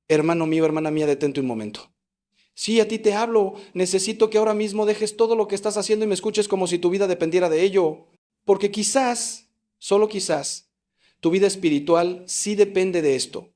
Hermano mío, hermana mía, detente un momento. Sí, a ti te hablo. Necesito que ahora mismo dejes todo lo que estás haciendo y me escuches como si tu vida dependiera de ello. Porque quizás, solo quizás, tu vida espiritual sí depende de esto.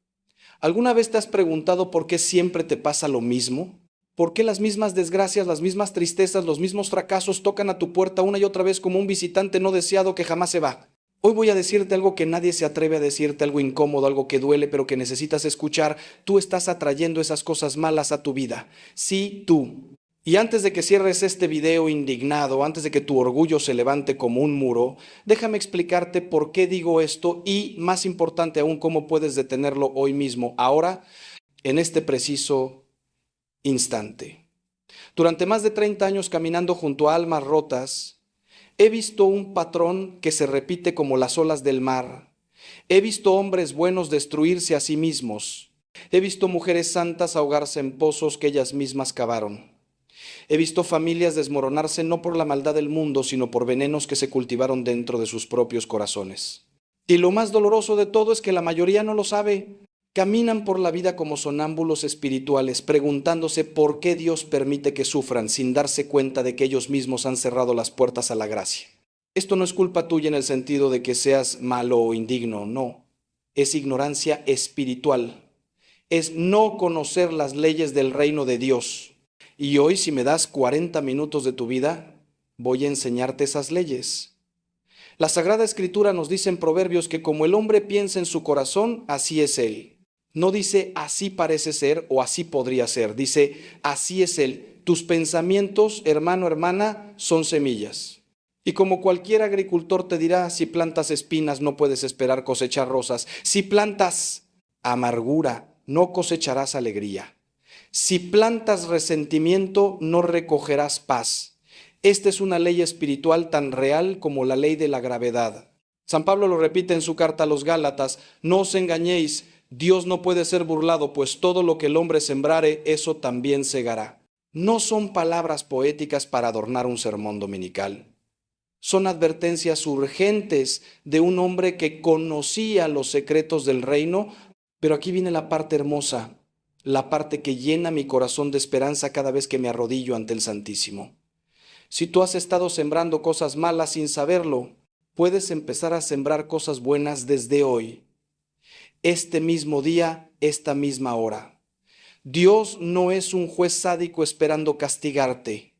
¿Alguna vez te has preguntado por qué siempre te pasa lo mismo? ¿Por qué las mismas desgracias, las mismas tristezas, los mismos fracasos tocan a tu puerta una y otra vez como un visitante no deseado que jamás se va? Hoy voy a decirte algo que nadie se atreve a decirte, algo incómodo, algo que duele, pero que necesitas escuchar. Tú estás atrayendo esas cosas malas a tu vida. Sí, tú. Y antes de que cierres este video indignado, antes de que tu orgullo se levante como un muro, déjame explicarte por qué digo esto y, más importante aún, cómo puedes detenerlo hoy mismo, ahora, en este preciso instante. Durante más de 30 años caminando junto a almas rotas, he visto un patrón que se repite como las olas del mar. He visto hombres buenos destruirse a sí mismos. He visto mujeres santas ahogarse en pozos que ellas mismas cavaron. He visto familias desmoronarse no por la maldad del mundo, sino por venenos que se cultivaron dentro de sus propios corazones. Y lo más doloroso de todo es que la mayoría no lo sabe. Caminan por la vida como sonámbulos espirituales, preguntándose por qué Dios permite que sufran sin darse cuenta de que ellos mismos han cerrado las puertas a la gracia. Esto no es culpa tuya en el sentido de que seas malo o indigno, no. Es ignorancia espiritual. Es no conocer las leyes del reino de Dios. Y hoy, si me das 40 minutos de tu vida, voy a enseñarte esas leyes. La Sagrada Escritura nos dice en Proverbios que como el hombre piensa en su corazón, así es él. No dice así parece ser o así podría ser, dice así es él. Tus pensamientos, hermano, hermana, son semillas. Y como cualquier agricultor te dirá, si plantas espinas no puedes esperar cosechar rosas. Si plantas amargura, no cosecharás alegría. Si plantas resentimiento, no recogerás paz. Esta es una ley espiritual tan real como la ley de la gravedad. San Pablo lo repite en su carta a los Gálatas: no os engañéis, Dios no puede ser burlado, pues todo lo que el hombre sembrare, eso también segará. No son palabras poéticas para adornar un sermón dominical. Son advertencias urgentes de un hombre que conocía los secretos del reino, pero aquí viene la parte hermosa, la parte que llena mi corazón de esperanza cada vez que me arrodillo ante el Santísimo. Si tú has estado sembrando cosas malas sin saberlo, puedes empezar a sembrar cosas buenas desde hoy, este mismo día, esta misma hora. Dios no es un juez sádico esperando castigarte.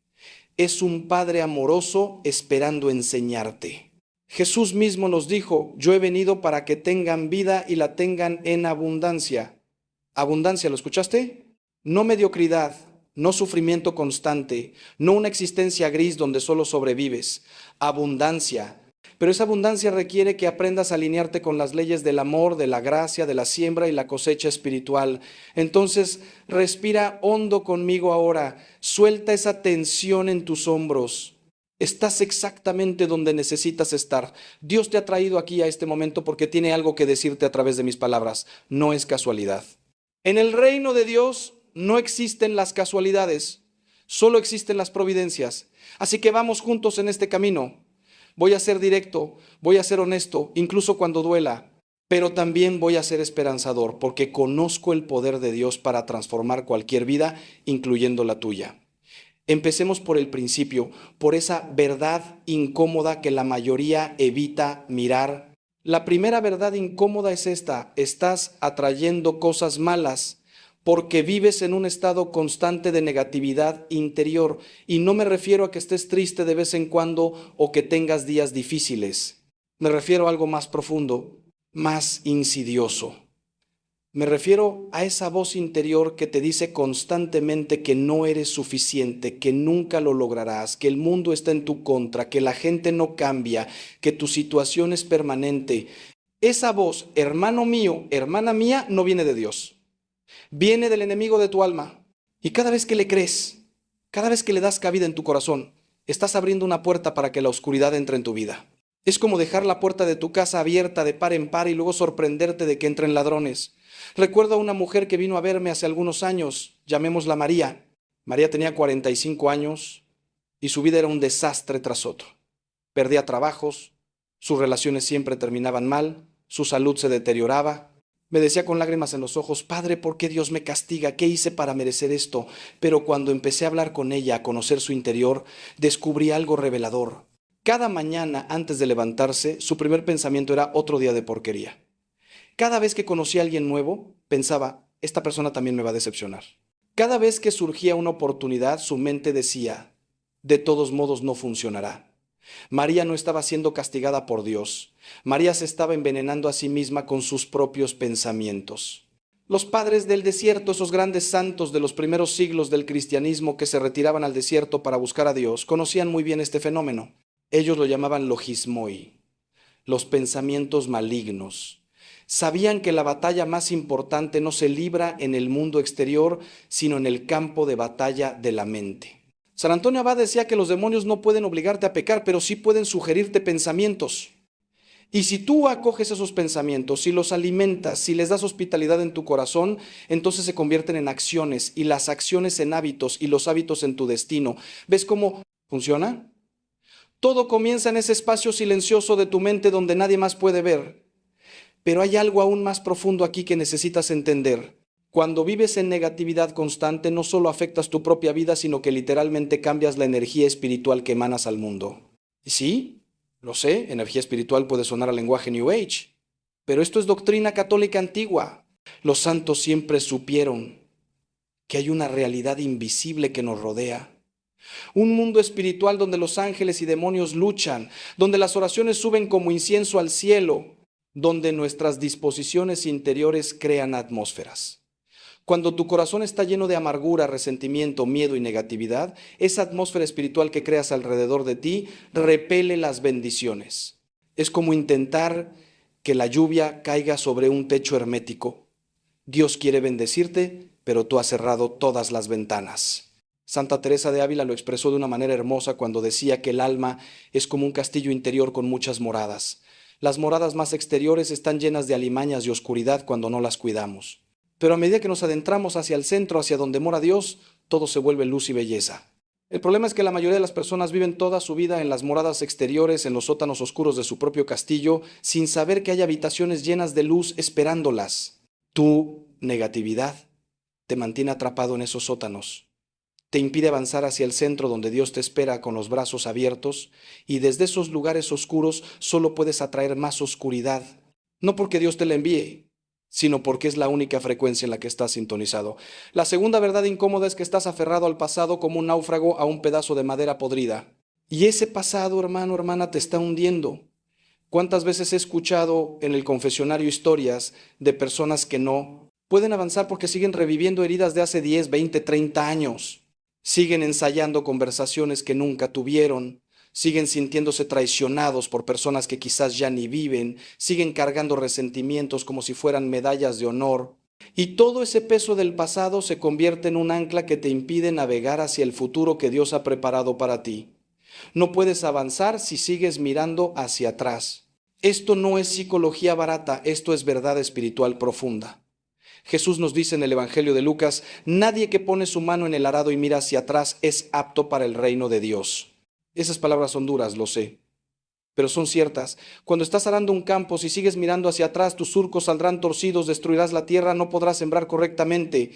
Es un Padre amoroso esperando enseñarte. Jesús mismo nos dijo: yo he venido para que tengan vida y la tengan en abundancia. Abundancia, ¿lo escuchaste? No mediocridad, no sufrimiento constante, no una existencia gris donde solo sobrevives. Abundancia. Pero esa abundancia requiere que aprendas a alinearte con las leyes del amor, de la gracia, de la siembra y la cosecha espiritual. Entonces, respira hondo conmigo ahora. Suelta esa tensión en tus hombros. Estás exactamente donde necesitas estar. Dios te ha traído aquí a este momento porque tiene algo que decirte a través de mis palabras. No es casualidad. En el reino de Dios no existen las casualidades, solo existen las providencias. Así que vamos juntos en este camino. Voy a ser directo, voy a ser honesto, incluso cuando duela, pero también voy a ser esperanzador, porque conozco el poder de Dios para transformar cualquier vida, incluyendo la tuya. Empecemos por el principio, por esa verdad incómoda que la mayoría evita mirar. La primera verdad incómoda es esta: estás atrayendo cosas malas porque vives en un estado constante de negatividad interior. Y no me refiero a que estés triste de vez en cuando o que tengas días difíciles. Me refiero a algo más profundo, más insidioso. Me refiero a esa voz interior que te dice constantemente que no eres suficiente, que nunca lo lograrás, que el mundo está en tu contra, que la gente no cambia, que tu situación es permanente. Esa voz, hermano mío, hermana mía, no viene de Dios. Viene del enemigo de tu alma. Y cada vez que le crees, cada vez que le das cabida en tu corazón, estás abriendo una puerta para que la oscuridad entre en tu vida. Es como dejar la puerta de tu casa abierta de par en par y luego sorprenderte de que entren ladrones. Recuerdo a una mujer que vino a verme hace algunos años, llamémosla María. María tenía 45 años y su vida era un desastre tras otro. Perdía trabajos, sus relaciones siempre terminaban mal, su salud se deterioraba. Me decía con lágrimas en los ojos, Padre, ¿por qué Dios me castiga? ¿Qué hice para merecer esto? Pero cuando empecé a hablar con ella, a conocer su interior, descubrí algo revelador. Cada mañana antes de levantarse, su primer pensamiento era otro día de porquería. Cada vez que conocía a alguien nuevo, pensaba, esta persona también me va a decepcionar. Cada vez que surgía una oportunidad, su mente decía, de todos modos no funcionará. María no estaba siendo castigada por Dios. María se estaba envenenando a sí misma con sus propios pensamientos. Los padres del desierto, esos grandes santos de los primeros siglos del cristianismo que se retiraban al desierto para buscar a Dios, conocían muy bien este fenómeno. Ellos lo llamaban logismoi, los pensamientos malignos. Sabían que la batalla más importante no se libra en el mundo exterior, sino en el campo de batalla de la mente. San Antonio Abad decía que los demonios no pueden obligarte a pecar, pero sí pueden sugerirte pensamientos. Y si tú acoges esos pensamientos, si los alimentas, si les das hospitalidad en tu corazón, entonces se convierten en acciones y las acciones en hábitos y los hábitos en tu destino. ¿Ves cómo funciona? Todo comienza en ese espacio silencioso de tu mente donde nadie más puede ver. Pero hay algo aún más profundo aquí que necesitas entender. Cuando vives en negatividad constante, no solo afectas tu propia vida, sino que literalmente cambias la energía espiritual que emanas al mundo. Y sí, lo sé, energía espiritual puede sonar al lenguaje New Age, pero esto es doctrina católica antigua. Los santos siempre supieron que hay una realidad invisible que nos rodea. Un mundo espiritual donde los ángeles y demonios luchan, donde las oraciones suben como incienso al cielo, donde nuestras disposiciones interiores crean atmósferas. Cuando tu corazón está lleno de amargura, resentimiento, miedo y negatividad, esa atmósfera espiritual que creas alrededor de ti repele las bendiciones. Es como intentar que la lluvia caiga sobre un techo hermético. Dios quiere bendecirte, pero tú has cerrado todas las ventanas. Santa Teresa de Ávila lo expresó de una manera hermosa cuando decía que el alma es como un castillo interior con muchas moradas. Las moradas más exteriores están llenas de alimañas y oscuridad cuando no las cuidamos. Pero a medida que nos adentramos hacia el centro, hacia donde mora Dios, todo se vuelve luz y belleza. El problema es que la mayoría de las personas viven toda su vida en las moradas exteriores, en los sótanos oscuros de su propio castillo, sin saber que hay habitaciones llenas de luz esperándolas. Tu negatividad te mantiene atrapado en esos sótanos. Te impide avanzar hacia el centro donde Dios te espera con los brazos abiertos, y desde esos lugares oscuros solo puedes atraer más oscuridad. No porque Dios te la envíe, sino porque es la única frecuencia en la que estás sintonizado. La segunda verdad incómoda es que estás aferrado al pasado como un náufrago a un pedazo de madera podrida. Y ese pasado, hermano, hermana, te está hundiendo. ¿Cuántas veces he escuchado en el confesionario historias de personas que no pueden avanzar porque siguen reviviendo heridas de hace 10, 20, 30 años? Siguen ensayando conversaciones que nunca tuvieron. Siguen sintiéndose traicionados por personas que quizás ya ni viven, siguen cargando resentimientos como si fueran medallas de honor. Y todo ese peso del pasado se convierte en un ancla que te impide navegar hacia el futuro que Dios ha preparado para ti. No puedes avanzar si sigues mirando hacia atrás. Esto no es psicología barata, esto es verdad espiritual profunda. Jesús nos dice en el Evangelio de Lucas, nadie que pone su mano en el arado y mira hacia atrás es apto para el reino de Dios. Esas palabras son duras, lo sé, pero son ciertas. Cuando estás arando un campo, si sigues mirando hacia atrás, tus surcos saldrán torcidos, destruirás la tierra, no podrás sembrar correctamente.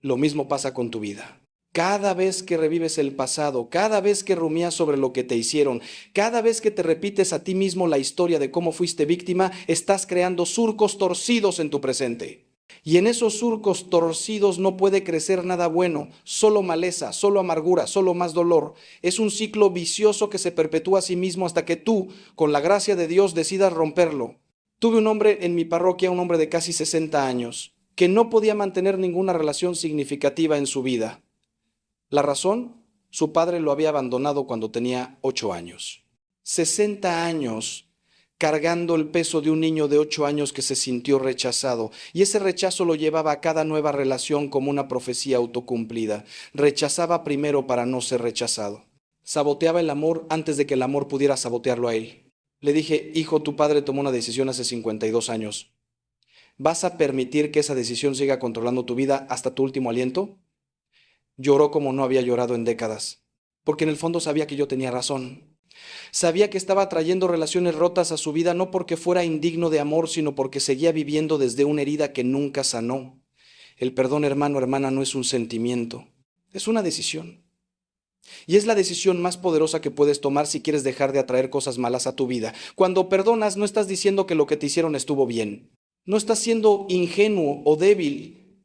Lo mismo pasa con tu vida. Cada vez que revives el pasado, cada vez que rumías sobre lo que te hicieron, cada vez que te repites a ti mismo la historia de cómo fuiste víctima, estás creando surcos torcidos en tu presente. Y en esos surcos torcidos no puede crecer nada bueno, solo maleza, solo amargura, solo más dolor. Es un ciclo vicioso que se perpetúa a sí mismo hasta que tú, con la gracia de Dios, decidas romperlo. Tuve un hombre en mi parroquia, un hombre de casi 60 años, que no podía mantener ninguna relación significativa en su vida. La razón, su padre lo había abandonado cuando tenía 8 años. 60 años cargando el peso de un niño de 8 años que se sintió rechazado. Y ese rechazo lo llevaba a cada nueva relación como una profecía autocumplida. Rechazaba primero para no ser rechazado. Saboteaba el amor antes de que el amor pudiera sabotearlo a él. Le dije, hijo, tu padre tomó una decisión hace 52 años. ¿Vas a permitir que esa decisión siga controlando tu vida hasta tu último aliento? Lloró como no había llorado en décadas, porque en el fondo sabía que yo tenía razón. Sabía que estaba trayendo relaciones rotas a su vida no porque fuera indigno de amor, sino porque seguía viviendo desde una herida que nunca sanó. El perdón, hermano, hermana, no es un sentimiento, es una decisión. Y es la decisión más poderosa que puedes tomar si quieres dejar de atraer cosas malas a tu vida. Cuando perdonas, no estás diciendo que lo que te hicieron estuvo bien. No estás siendo ingenuo o débil.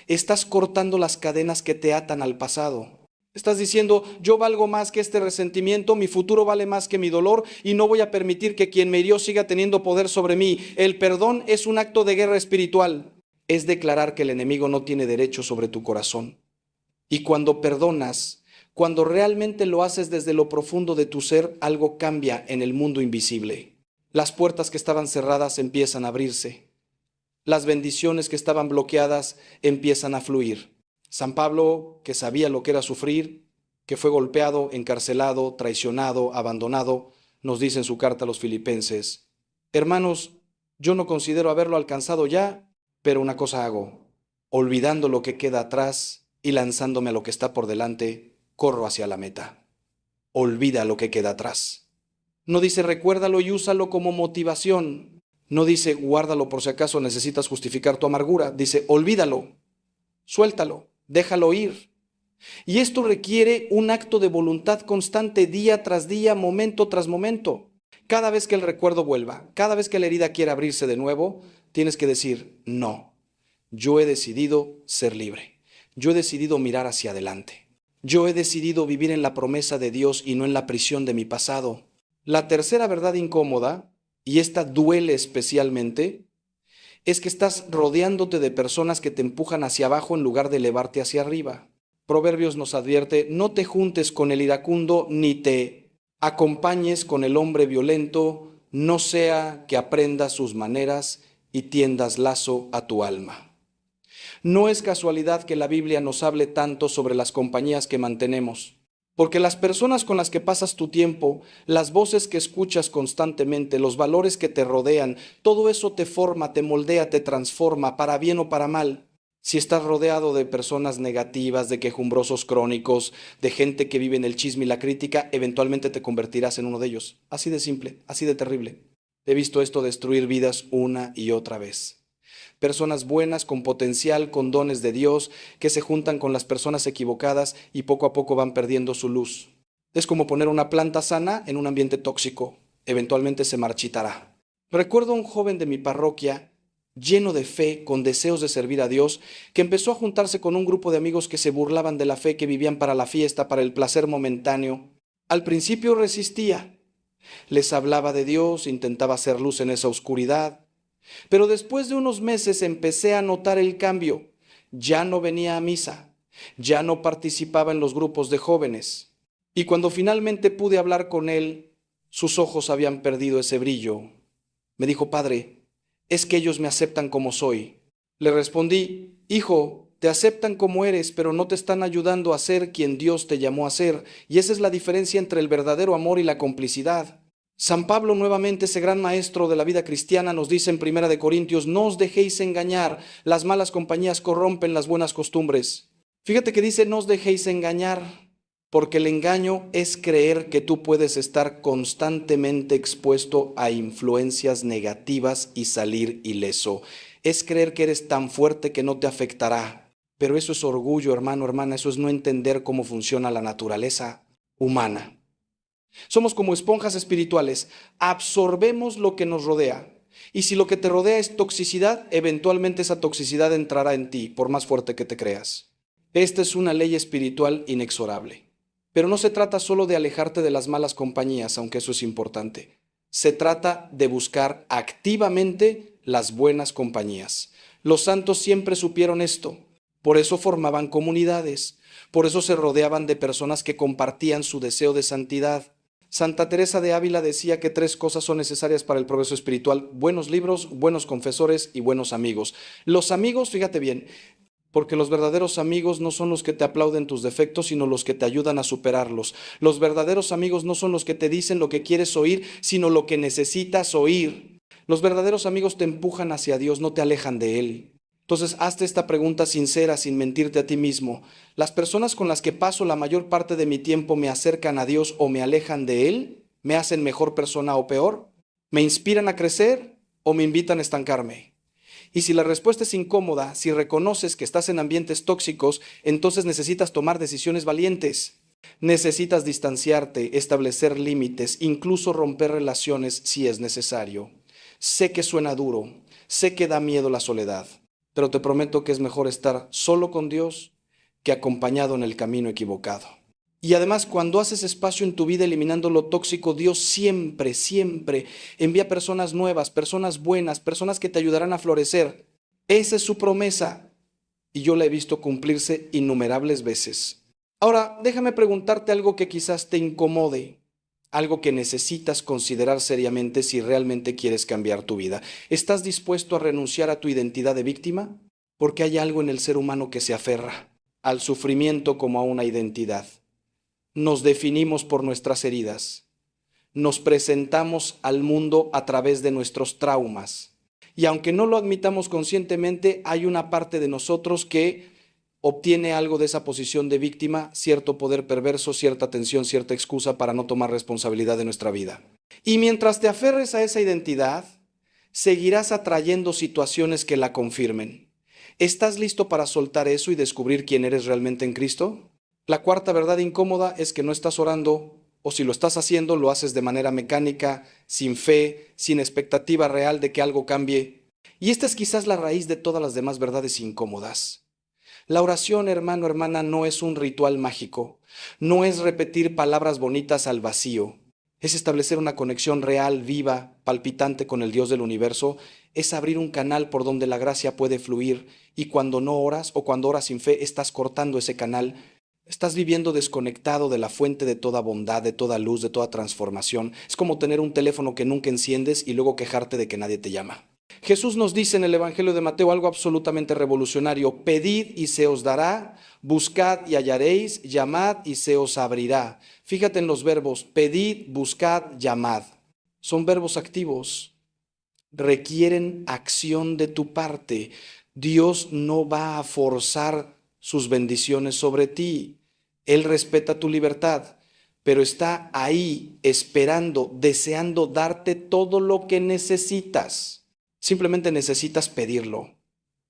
Estás cortando las cadenas que te atan al pasado. Estás diciendo, yo valgo más que este resentimiento, mi futuro vale más que mi dolor y no voy a permitir que quien me hirió siga teniendo poder sobre mí. El perdón es un acto de guerra espiritual. Es declarar que el enemigo no tiene derecho sobre tu corazón. Y cuando perdonas, cuando realmente lo haces desde lo profundo de tu ser, algo cambia en el mundo invisible. Las puertas que estaban cerradas empiezan a abrirse. Las bendiciones que estaban bloqueadas empiezan a fluir. San Pablo, que sabía lo que era sufrir, que fue golpeado, encarcelado, traicionado, abandonado, nos dice en su carta a los Filipenses: hermanos, yo no considero haberlo alcanzado ya, pero una cosa hago, olvidando lo que queda atrás y lanzándome a lo que está por delante, corro hacia la meta. Olvida lo que queda atrás. No dice recuérdalo y úsalo como motivación. No dice guárdalo por si acaso necesitas justificar tu amargura. Dice olvídalo, suéltalo, déjalo ir. Y esto requiere un acto de voluntad constante día tras día, momento tras momento. Cada vez que el recuerdo vuelva, cada vez que la herida quiera abrirse de nuevo, tienes que decir no. Yo he decidido ser libre. Yo he decidido mirar hacia adelante. Yo he decidido vivir en la promesa de Dios y no en la prisión de mi pasado. La tercera verdad incómoda, y esta duele especialmente, es que estás rodeándote de personas que te empujan hacia abajo en lugar de elevarte hacia arriba. Proverbios nos advierte, no te juntes con el iracundo ni te acompañes con el hombre violento, no sea que aprendas sus maneras y tiendas lazo a tu alma. No es casualidad que la Biblia nos hable tanto sobre las compañías que mantenemos, porque las personas con las que pasas tu tiempo, las voces que escuchas constantemente, los valores que te rodean, todo eso te forma, te moldea, te transforma, para bien o para mal. Si estás rodeado de personas negativas, de quejumbrosos crónicos, de gente que vive en el chisme y la crítica, eventualmente te convertirás en uno de ellos. Así de simple, así de terrible. He visto esto destruir vidas una y otra vez. Personas buenas, con potencial, con dones de Dios, que se juntan con las personas equivocadas y poco a poco van perdiendo su luz. Es como poner una planta sana en un ambiente tóxico. Eventualmente se marchitará. Recuerdo a un joven de mi parroquia, lleno de fe, con deseos de servir a Dios, que empezó a juntarse con un grupo de amigos que se burlaban de la fe, que vivían para la fiesta, para el placer momentáneo. Al principio resistía. Les hablaba de Dios, intentaba hacer luz en esa oscuridad. Pero después de unos meses empecé a notar el cambio. Ya no venía a misa, ya no participaba en los grupos de jóvenes. Y cuando finalmente pude hablar con él, sus ojos habían perdido ese brillo. Me dijo, padre, es que ellos me aceptan como soy. Le respondí, hijo, te aceptan como eres, pero no te están ayudando a ser quien Dios te llamó a ser. Y esa es la diferencia entre el verdadero amor y la complicidad. San Pablo, nuevamente, ese gran maestro de la vida cristiana, nos dice en 1 Corintios, no os dejéis engañar, las malas compañías corrompen las buenas costumbres. Fíjate que dice, no os dejéis engañar, porque el engaño es creer que tú puedes estar constantemente expuesto a influencias negativas y salir ileso. Es creer que eres tan fuerte que no te afectará. Pero eso es orgullo, hermano, hermana, eso es no entender cómo funciona la naturaleza humana. Somos como esponjas espirituales, absorbemos lo que nos rodea. Y si lo que te rodea es toxicidad, eventualmente esa toxicidad entrará en ti, por más fuerte que te creas. Esta es una ley espiritual inexorable. Pero no se trata solo de alejarte de las malas compañías, aunque eso es importante. Se trata de buscar activamente las buenas compañías. Los santos siempre supieron esto. Por eso formaban comunidades. Por eso se rodeaban de personas que compartían su deseo de santidad. Santa Teresa de Ávila decía que 3 cosas son necesarias para el progreso espiritual: buenos libros, buenos confesores y buenos amigos. Los amigos, fíjate bien, porque los verdaderos amigos no son los que te aplauden tus defectos, sino los que te ayudan a superarlos. Los verdaderos amigos no son los que te dicen lo que quieres oír, sino lo que necesitas oír. Los verdaderos amigos te empujan hacia Dios, no te alejan de Él. Entonces, hazte esta pregunta sincera, sin mentirte a ti mismo. ¿Las personas con las que paso la mayor parte de mi tiempo me acercan a Dios o me alejan de Él? ¿Me hacen mejor persona o peor? ¿Me inspiran a crecer o me invitan a estancarme? Y si la respuesta es incómoda, si reconoces que estás en ambientes tóxicos, entonces necesitas tomar decisiones valientes. Necesitas distanciarte, establecer límites, incluso romper relaciones si es necesario. Sé que suena duro, sé que da miedo la soledad, pero te prometo que es mejor estar solo con Dios que acompañado en el camino equivocado. Y además, cuando haces espacio en tu vida eliminando lo tóxico, Dios siempre, siempre envía personas nuevas, personas buenas, personas que te ayudarán a florecer. Esa es su promesa y yo la he visto cumplirse innumerables veces. Ahora, déjame preguntarte algo que quizás te incomode, algo que necesitas considerar seriamente si realmente quieres cambiar tu vida. ¿Estás dispuesto a renunciar a tu identidad de víctima? Porque hay algo en el ser humano que se aferra al sufrimiento como a una identidad. Nos definimos por nuestras heridas. Nos presentamos al mundo a través de nuestros traumas. Y aunque no lo admitamos conscientemente, hay una parte de nosotros que obtiene algo de esa posición de víctima, cierto poder perverso, cierta atención, cierta excusa para no tomar responsabilidad de nuestra vida. Y mientras te aferres a esa identidad, seguirás atrayendo situaciones que la confirmen. ¿Estás listo para soltar eso y descubrir quién eres realmente en Cristo? La cuarta verdad incómoda es que no estás orando, o si lo estás haciendo, lo haces de manera mecánica, sin fe, sin expectativa real de que algo cambie. Y esta es quizás la raíz de todas las demás verdades incómodas. La oración, hermano, hermana, no es un ritual mágico, no es repetir palabras bonitas al vacío, es establecer una conexión real, viva, palpitante con el Dios del universo, es abrir un canal por donde la gracia puede fluir y cuando no oras o cuando oras sin fe estás cortando ese canal. Estás viviendo desconectado de la fuente de toda bondad, de toda luz, de toda transformación. Es como tener un teléfono que nunca enciendes y luego quejarte de que nadie te llama. Jesús nos dice en el Evangelio de Mateo algo absolutamente revolucionario. Pedid y se os dará, buscad y hallaréis, llamad y se os abrirá. Fíjate en los verbos, pedid, buscad, llamad. Son verbos activos. Requieren acción de tu parte. Dios no va a forzar sus bendiciones sobre ti. Él respeta tu libertad, pero está ahí esperando, deseando darte todo lo que necesitas. Simplemente necesitas pedirlo,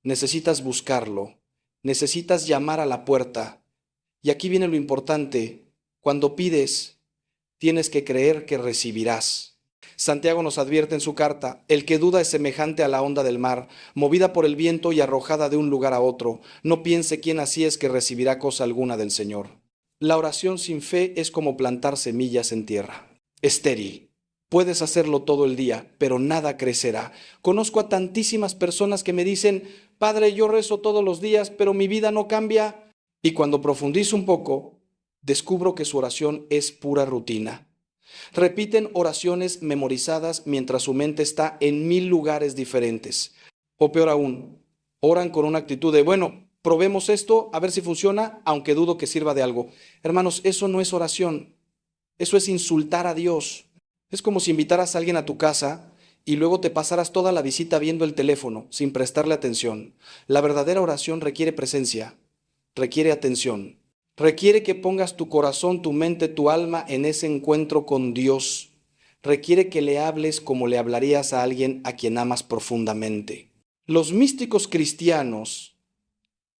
necesitas buscarlo, necesitas llamar a la puerta. Y aquí viene lo importante, cuando pides, tienes que creer que recibirás. Santiago nos advierte en su carta, el que duda es semejante a la onda del mar, movida por el viento y arrojada de un lugar a otro. No piense quién así es que recibirá cosa alguna del Señor. La oración sin fe es como plantar semillas en tierra, estéril. Puedes hacerlo todo el día, pero nada crecerá. Conozco a tantísimas personas que me dicen, Padre, yo rezo todos los días, pero mi vida no cambia. Y cuando profundizo un poco, descubro que su oración es pura rutina. Repiten oraciones memorizadas mientras su mente está en 1000 lugares diferentes. O peor aún, oran con una actitud de, bueno, probemos esto, a ver si funciona, aunque dudo que sirva de algo. Hermanos, eso no es oración. Eso es insultar a Dios. Es como si invitaras a alguien a tu casa y luego te pasaras toda la visita viendo el teléfono, sin prestarle atención. La verdadera oración requiere presencia, requiere atención. Requiere que pongas tu corazón, tu mente, tu alma en ese encuentro con Dios. Requiere que le hables como le hablarías a alguien a quien amas profundamente. Los místicos cristianos,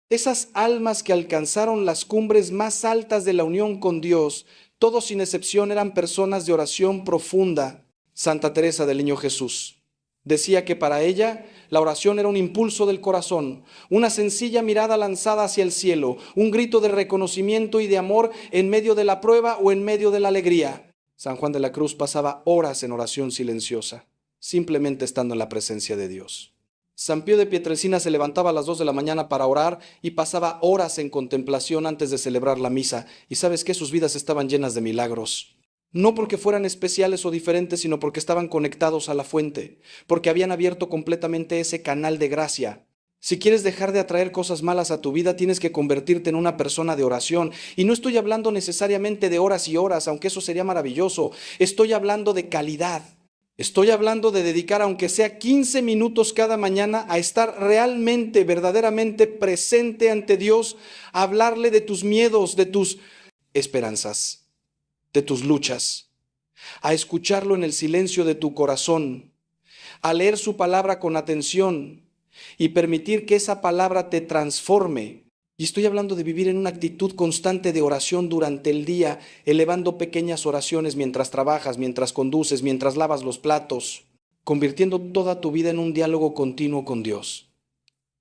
esas almas que alcanzaron las cumbres más altas de la unión con Dios, todos sin excepción eran personas de oración profunda. Santa Teresa del Niño Jesús decía que para ella la oración era un impulso del corazón, una sencilla mirada lanzada hacia el cielo, un grito de reconocimiento y de amor en medio de la prueba o en medio de la alegría. San Juan de la Cruz pasaba horas en oración silenciosa, simplemente estando en la presencia de Dios. San Pío de Pietrelcina se levantaba a las 2 de la mañana para orar y pasaba horas en contemplación antes de celebrar la misa. Y sabes que sus vidas estaban llenas de milagros. No porque fueran especiales o diferentes, sino porque estaban conectados a la fuente, porque habían abierto completamente ese canal de gracia. Si quieres dejar de atraer cosas malas a tu vida, tienes que convertirte en una persona de oración. Y no estoy hablando necesariamente de horas y horas, aunque eso sería maravilloso. Estoy hablando de calidad. Estoy hablando de dedicar, aunque sea 15 minutos cada mañana, a estar realmente, verdaderamente presente ante Dios, a hablarle de tus miedos, de tus esperanzas, de tus luchas. a escucharlo en el silencio de tu corazón, a leer su palabra con atención y permitir que esa palabra te transforme. Y estoy hablando de vivir en una actitud constante de oración durante el día, elevando pequeñas oraciones mientras trabajas, mientras conduces, mientras lavas los platos, convirtiendo toda tu vida en un diálogo continuo con Dios.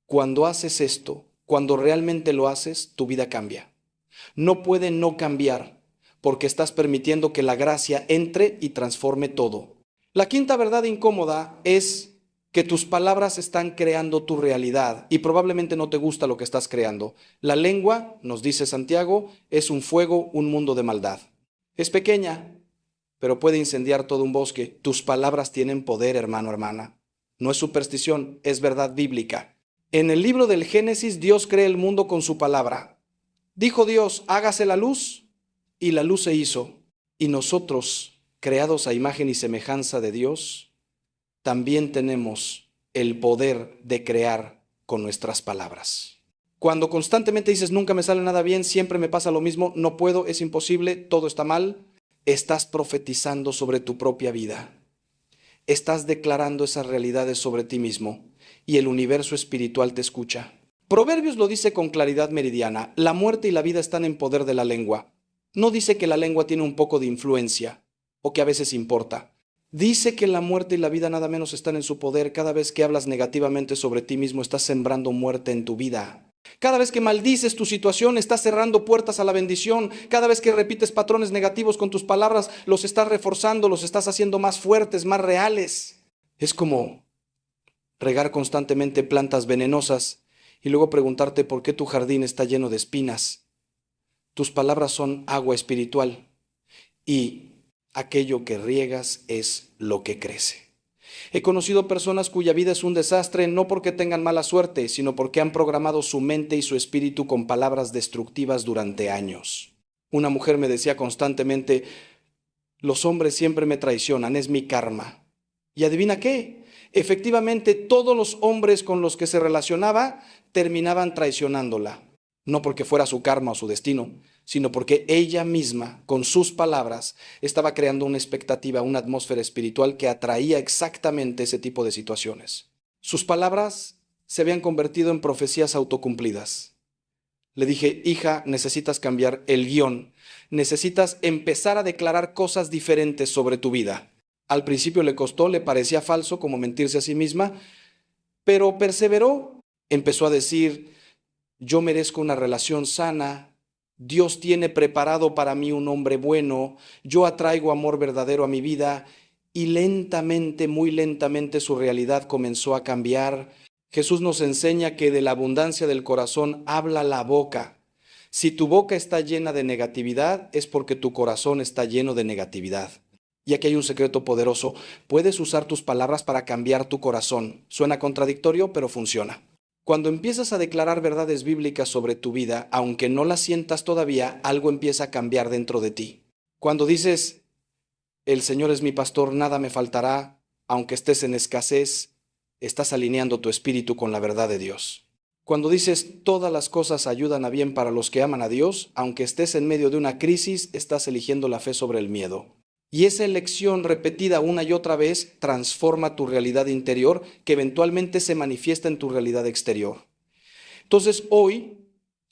Cuando haces esto, cuando realmente lo haces, tu vida cambia. No puede no cambiar, porque estás permitiendo que la gracia entre y transforme todo. La quinta verdad incómoda es que tus palabras están creando tu realidad y probablemente no te gusta lo que estás creando. La lengua, nos dice Santiago, es un fuego, un mundo de maldad. Es pequeña, pero puede incendiar todo un bosque. Tus palabras tienen poder, hermano, hermana. No es superstición, es verdad bíblica. En el libro del Génesis, Dios crea el mundo con su palabra. Dijo Dios, hágase la luz, y la luz se hizo. Y nosotros, creados a imagen y semejanza de Dios, también tenemos el poder de crear con nuestras palabras. Cuando constantemente dices, nunca me sale nada bien, siempre me pasa lo mismo, no puedo, es imposible, todo está mal, estás profetizando sobre tu propia vida. Estás declarando esas realidades sobre ti mismo y el universo espiritual te escucha. Proverbios lo dice con claridad meridiana, la muerte y la vida están en poder de la lengua. No dice que la lengua tiene un poco de influencia o que a veces importa. Dice que la muerte y la vida nada menos están en su poder. Cada vez que hablas negativamente sobre ti mismo, estás sembrando muerte en tu vida. Cada vez que maldices tu situación, estás cerrando puertas a la bendición. Cada vez que repites patrones negativos con tus palabras, los estás reforzando, los estás haciendo más fuertes, más reales. Es como regar constantemente plantas venenosas y luego preguntarte por qué tu jardín está lleno de espinas. Tus palabras son agua espiritual y aquello que riegas es lo que crece. He conocido personas cuya vida es un desastre no porque tengan mala suerte, sino porque han programado su mente y su espíritu con palabras destructivas durante años. Una mujer me decía constantemente, los hombres siempre me traicionan, es mi karma. ¿Y adivina qué? Efectivamente, todos los hombres con los que se relacionaba terminaban traicionándola. No porque fuera su karma o su destino, sino porque ella misma, con sus palabras, estaba creando una expectativa, una atmósfera espiritual que atraía exactamente ese tipo de situaciones. Sus palabras se habían convertido en profecías autocumplidas. Le dije, hija, necesitas cambiar el guión, necesitas empezar a declarar cosas diferentes sobre tu vida. Al principio le costó, le parecía falso como mentirse a sí misma, pero perseveró, empezó a decir, yo merezco una relación sana, Dios tiene preparado para mí un hombre bueno, yo atraigo amor verdadero a mi vida y lentamente, muy lentamente su realidad comenzó a cambiar. Jesús nos enseña que de la abundancia del corazón habla la boca. Si tu boca está llena de negatividad es porque tu corazón está lleno de negatividad. Y aquí hay un secreto poderoso. Puedes usar tus palabras para cambiar tu corazón. Suena contradictorio, pero funciona. Cuando empiezas a declarar verdades bíblicas sobre tu vida, aunque no las sientas todavía, algo empieza a cambiar dentro de ti. Cuando dices, el Señor es mi pastor, nada me faltará, aunque estés en escasez, estás alineando tu espíritu con la verdad de Dios. Cuando dices, todas las cosas ayudan a bien para los que aman a Dios, aunque estés en medio de una crisis, estás eligiendo la fe sobre el miedo. Y esa elección repetida una y otra vez transforma tu realidad interior que eventualmente se manifiesta en tu realidad exterior. Entonces hoy,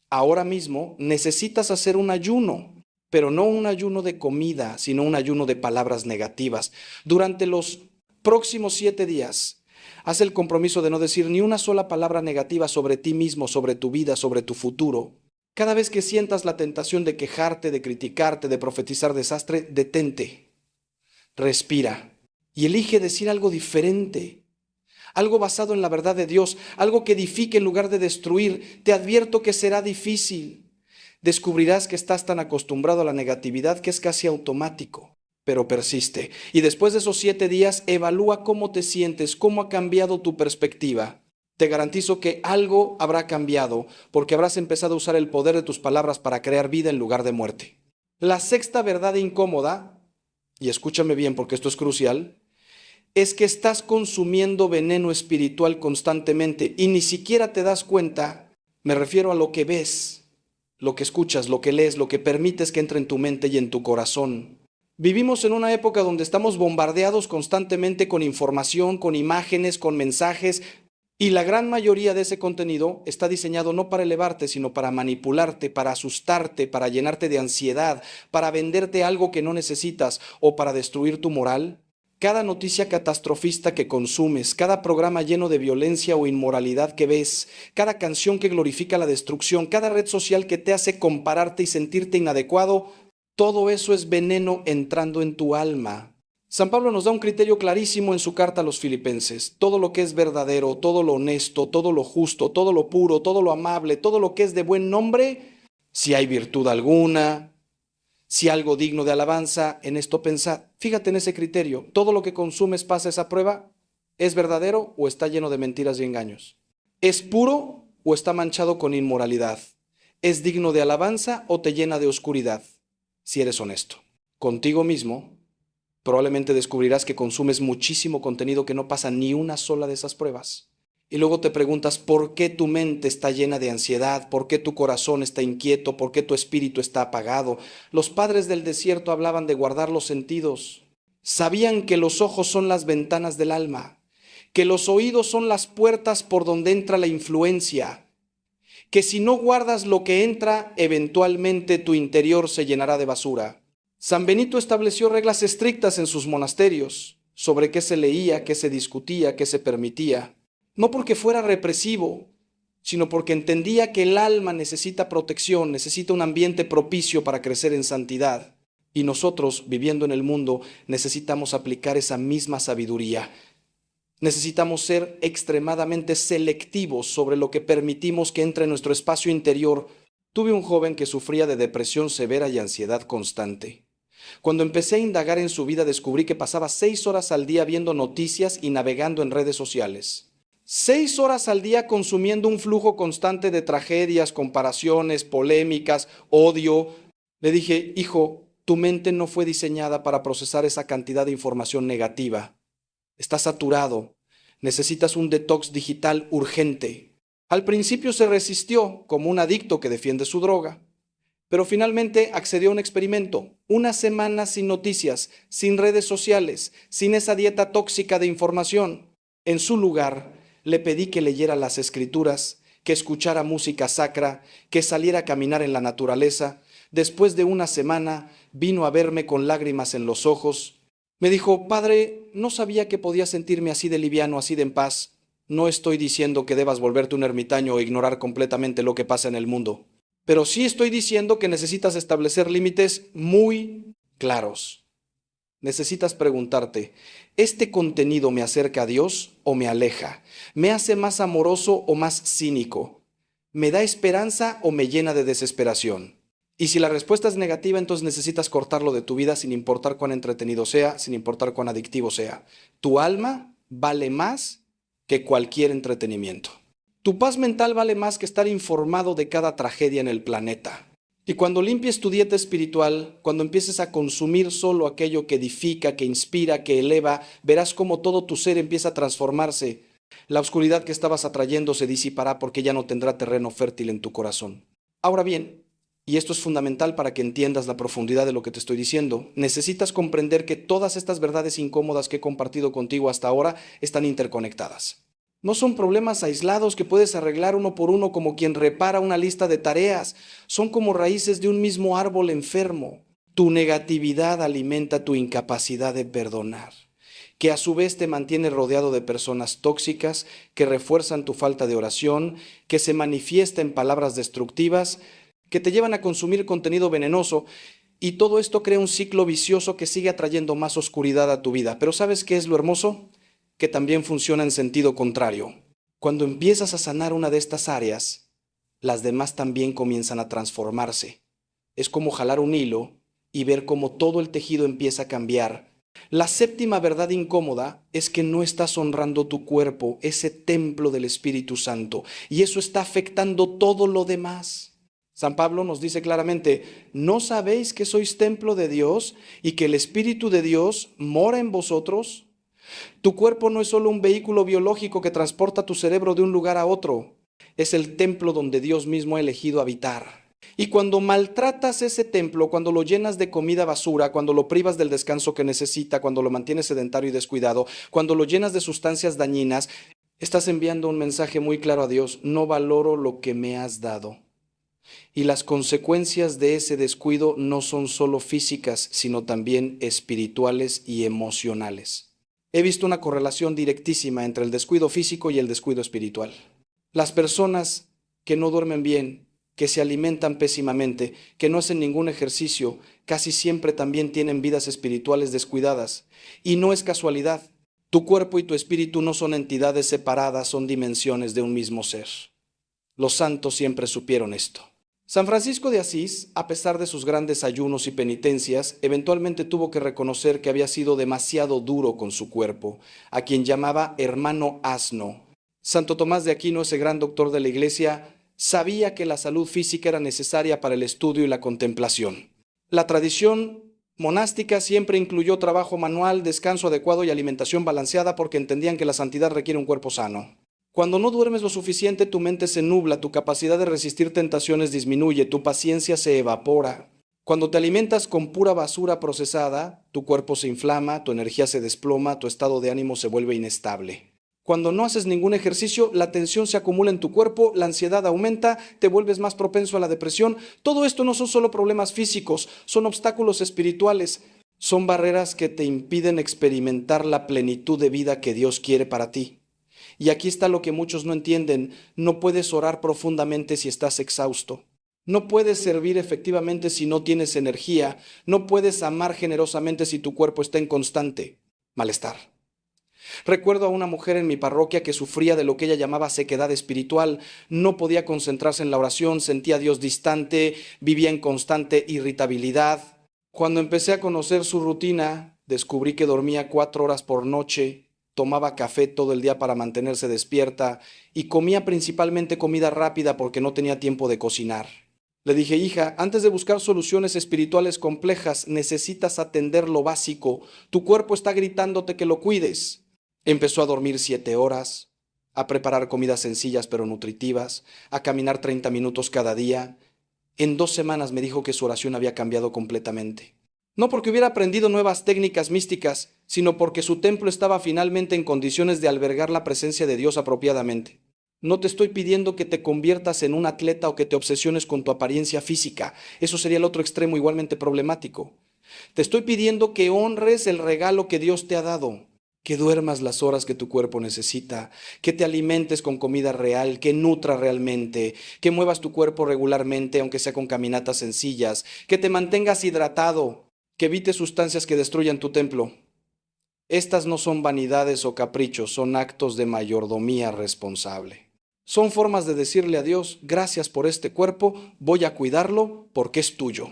ahora mismo, necesitas hacer un ayuno, pero no un ayuno de comida, sino un ayuno de palabras negativas. Durante los próximos 7 días, haz el compromiso de no decir ni una sola palabra negativa sobre ti mismo, sobre tu vida, sobre tu futuro. Cada vez que sientas la tentación de quejarte, de criticarte, de profetizar desastre, detente. Respira y elige decir algo diferente, algo basado en la verdad de Dios, algo que edifique en lugar de destruir. Te advierto que será difícil. Descubrirás que estás tan acostumbrado a la negatividad que es casi automático, pero persiste. Y después de esos 7 días, evalúa cómo te sientes, cómo ha cambiado tu perspectiva. Te garantizo que algo habrá cambiado porque habrás empezado a usar el poder de tus palabras para crear vida en lugar de muerte. La sexta verdad incómoda, y escúchame bien porque esto es crucial, es que estás consumiendo veneno espiritual constantemente y ni siquiera te das cuenta. Me refiero a lo que ves, lo que escuchas, lo que lees, lo que permites que entre en tu mente y en tu corazón. Vivimos en una época donde estamos bombardeados constantemente con información, con imágenes, con mensajes, y la gran mayoría de ese contenido está diseñado no para elevarte, sino para manipularte, para asustarte, para llenarte de ansiedad, para venderte algo que no necesitas o para destruir tu moral. Cada noticia catastrofista que consumes, cada programa lleno de violencia o inmoralidad que ves, cada canción que glorifica la destrucción, cada red social que te hace compararte y sentirte inadecuado, todo eso es veneno entrando en tu alma. San Pablo nos da un criterio clarísimo en su carta a los Filipenses. Todo lo que es verdadero, todo lo honesto, todo lo justo, todo lo puro, todo lo amable, todo lo que es de buen nombre, si hay virtud alguna, si algo digno de alabanza, en esto pensad. Fíjate en ese criterio. Todo lo que consumes pasa esa prueba. ¿Es verdadero o está lleno de mentiras y engaños? ¿Es puro o está manchado con inmoralidad? ¿Es digno de alabanza o te llena de oscuridad? Si eres honesto contigo mismo, probablemente descubrirás que consumes muchísimo contenido que no pasa ni una sola de esas pruebas. Y luego te preguntas por qué tu mente está llena de ansiedad, por qué tu corazón está inquieto, por qué tu espíritu está apagado. Los padres del desierto hablaban de guardar los sentidos. Sabían que los ojos son las ventanas del alma, que los oídos son las puertas por donde entra la influencia, que si no guardas lo que entra, eventualmente tu interior se llenará de basura. San Benito estableció reglas estrictas en sus monasterios sobre qué se leía, qué se discutía, qué se permitía. No porque fuera represivo, sino porque entendía que el alma necesita protección, necesita un ambiente propicio para crecer en santidad. Y nosotros, viviendo en el mundo, necesitamos aplicar esa misma sabiduría. Necesitamos ser extremadamente selectivos sobre lo que permitimos que entre en nuestro espacio interior. Tuve un joven que sufría de depresión severa y ansiedad constante. Cuando empecé a indagar en su vida, descubrí que pasaba 6 horas al día viendo noticias y navegando en redes sociales. 6 horas al día consumiendo un flujo constante de tragedias, comparaciones, polémicas, odio. Le dije, hijo, tu mente no fue diseñada para procesar esa cantidad de información negativa. Está saturado. Necesitas un detox digital urgente. Al principio se resistió como un adicto que defiende su droga, pero finalmente accedió a un experimento. Una semana sin noticias, sin redes sociales, sin esa dieta tóxica de información. En su lugar, le pedí que leyera las escrituras, que escuchara música sacra, que saliera a caminar en la naturaleza. Después de una semana, vino a verme con lágrimas en los ojos. Me dijo, padre, no sabía que podía sentirme así de liviano, así de en paz. No estoy diciendo que debas volverte un ermitaño o ignorar completamente lo que pasa en el mundo, pero sí estoy diciendo que necesitas establecer límites muy claros. Necesitas preguntarte, ¿este contenido me acerca a Dios o me aleja? ¿Me hace más amoroso o más cínico? ¿Me da esperanza o me llena de desesperación? Y si la respuesta es negativa, entonces necesitas cortarlo de tu vida sin importar cuán entretenido sea, sin importar cuán adictivo sea. Tu alma vale más que cualquier entretenimiento. Tu paz mental vale más que estar informado de cada tragedia en el planeta. Y cuando limpies tu dieta espiritual, cuando empieces a consumir solo aquello que edifica, que inspira, que eleva, verás cómo todo tu ser empieza a transformarse. La oscuridad que estabas atrayendo se disipará porque ya no tendrá terreno fértil en tu corazón. Ahora bien, y esto es fundamental para que entiendas la profundidad de lo que te estoy diciendo, necesitas comprender que todas estas verdades incómodas que he compartido contigo hasta ahora están interconectadas. No son problemas aislados que puedes arreglar uno por uno como quien repara una lista de tareas. Son como raíces de un mismo árbol enfermo. Tu negatividad alimenta tu incapacidad de perdonar, que a su vez te mantiene rodeado de personas tóxicas que refuerzan tu falta de oración, que se manifiesta en palabras destructivas, que te llevan a consumir contenido venenoso, y todo esto crea un ciclo vicioso que sigue atrayendo más oscuridad a tu vida. Pero ¿sabes qué es lo hermoso? Que también funciona en sentido contrario. Cuando empiezas a sanar una de estas áreas, las demás también comienzan a transformarse. Es como jalar un hilo y ver cómo todo el tejido empieza a cambiar. La séptima verdad incómoda es que no estás honrando tu cuerpo, ese templo del Espíritu Santo, y eso está afectando todo lo demás. San Pablo nos dice claramente, ¿no sabéis que sois templo de Dios y que el Espíritu de Dios mora en vosotros? Tu cuerpo no es solo un vehículo biológico que transporta tu cerebro de un lugar a otro. Es el templo donde Dios mismo ha elegido habitar. Y cuando maltratas ese templo, cuando lo llenas de comida basura, cuando lo privas del descanso que necesita, cuando lo mantienes sedentario y descuidado, cuando lo llenas de sustancias dañinas, estás enviando un mensaje muy claro a Dios: no valoro lo que me has dado. Y las consecuencias de ese descuido no son solo físicas, sino también espirituales y emocionales. He visto una correlación directísima entre el descuido físico y el descuido espiritual. Las personas que no duermen bien, que se alimentan pésimamente, que no hacen ningún ejercicio, casi siempre también tienen vidas espirituales descuidadas. Y no es casualidad. Tu cuerpo y tu espíritu no son entidades separadas, son dimensiones de un mismo ser. Los santos siempre supieron esto. San Francisco de Asís, a pesar de sus grandes ayunos y penitencias, eventualmente tuvo que reconocer que había sido demasiado duro con su cuerpo, a quien llamaba hermano asno. Santo Tomás de Aquino, ese gran doctor de la Iglesia, sabía que la salud física era necesaria para el estudio y la contemplación. La tradición monástica siempre incluyó trabajo manual, descanso adecuado y alimentación balanceada, porque entendían que la santidad requiere un cuerpo sano. Cuando no duermes lo suficiente, tu mente se nubla, tu capacidad de resistir tentaciones disminuye, tu paciencia se evapora. Cuando te alimentas con pura basura procesada, tu cuerpo se inflama, tu energía se desploma, tu estado de ánimo se vuelve inestable. Cuando no haces ningún ejercicio, la tensión se acumula en tu cuerpo, la ansiedad aumenta, te vuelves más propenso a la depresión. Todo esto no son solo problemas físicos, son obstáculos espirituales, son barreras que te impiden experimentar la plenitud de vida que Dios quiere para ti. Y aquí está lo que muchos no entienden: no puedes orar profundamente si estás exhausto. No puedes servir efectivamente si no tienes energía. No puedes amar generosamente si tu cuerpo está en constante malestar. Recuerdo a una mujer en mi parroquia que sufría de lo que ella llamaba sequedad espiritual. No podía concentrarse en la oración, sentía a Dios distante, vivía en constante irritabilidad. Cuando empecé a conocer su rutina, descubrí que dormía 4 horas por noche, tomaba café todo el día para mantenerse despierta y comía principalmente comida rápida porque no tenía tiempo de cocinar. Le dije: hija, antes de buscar soluciones espirituales complejas, necesitas atender lo básico. Tu cuerpo está gritándote que lo cuides. Empezó a dormir 7 horas, a preparar comidas sencillas pero nutritivas, a caminar 30 minutos cada día. En 2 semanas me dijo que su oración había cambiado completamente. No porque hubiera aprendido nuevas técnicas místicas, sino porque su templo estaba finalmente en condiciones de albergar la presencia de Dios apropiadamente. No te estoy pidiendo que te conviertas en un atleta o que te obsesiones con tu apariencia física. Eso sería el otro extremo igualmente problemático. Te estoy pidiendo que honres el regalo que Dios te ha dado, que duermas las horas que tu cuerpo necesita, que te alimentes con comida real, que nutra realmente, que muevas tu cuerpo regularmente, aunque sea con caminatas sencillas, que te mantengas hidratado, que evites sustancias que destruyan tu templo. Estas no son vanidades o caprichos, son actos de mayordomía responsable. Son formas de decirle a Dios: gracias por este cuerpo, voy a cuidarlo porque es tuyo.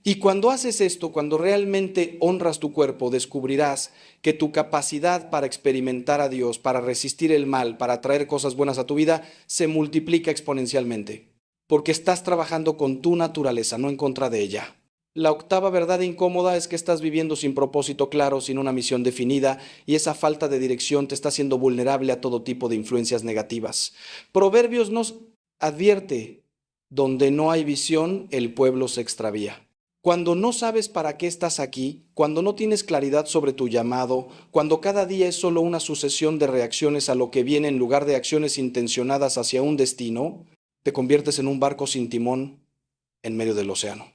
Y cuando haces esto, cuando realmente honras tu cuerpo, descubrirás que tu capacidad para experimentar a Dios, para resistir el mal, para traer cosas buenas a tu vida, se multiplica exponencialmente. Porque estás trabajando con tu naturaleza, no en contra de ella. La octava verdad incómoda es que estás viviendo sin propósito claro, sin una misión definida, y esa falta de dirección te está haciendo vulnerable a todo tipo de influencias negativas. Proverbios nos advierte: donde no hay visión, el pueblo se extravía. Cuando no sabes para qué estás aquí, cuando no tienes claridad sobre tu llamado, cuando cada día es solo una sucesión de reacciones a lo que viene en lugar de acciones intencionadas hacia un destino, te conviertes en un barco sin timón en medio del océano.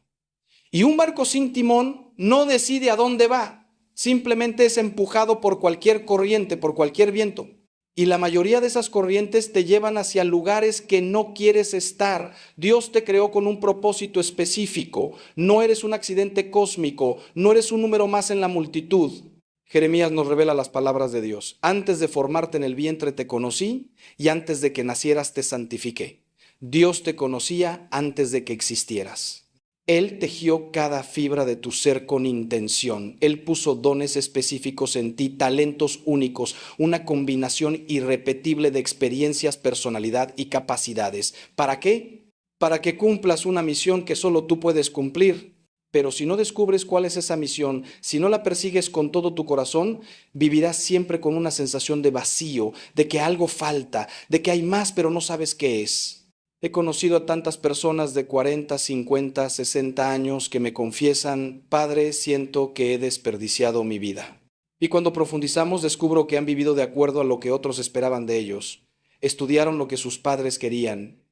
Y un barco sin timón no decide a dónde va, simplemente es empujado por cualquier corriente, por cualquier viento. Y la mayoría de esas corrientes te llevan hacia lugares que no quieres estar. Dios te creó con un propósito específico. No eres un accidente cósmico, no eres un número más en la multitud. Jeremías nos revela las palabras de Dios: antes de formarte en el vientre te conocí, y antes de que nacieras te santifiqué. Dios te conocía antes de que existieras. Él tejió cada fibra de tu ser con intención. Él puso dones específicos en ti, talentos únicos, una combinación irrepetible de experiencias, personalidad y capacidades. ¿Para qué? Para que cumplas una misión que solo tú puedes cumplir. Pero si no descubres cuál es esa misión, si no la persigues con todo tu corazón, vivirás siempre con una sensación de vacío, de que algo falta, de que hay más pero no sabes qué es. He conocido a tantas personas de 40, 50, 60 años que me confiesan, Padre, siento que he desperdiciado mi vida. Y cuando profundizamos descubro que han vivido de acuerdo a lo que otros esperaban de ellos. Estudiaron lo que sus padres querían.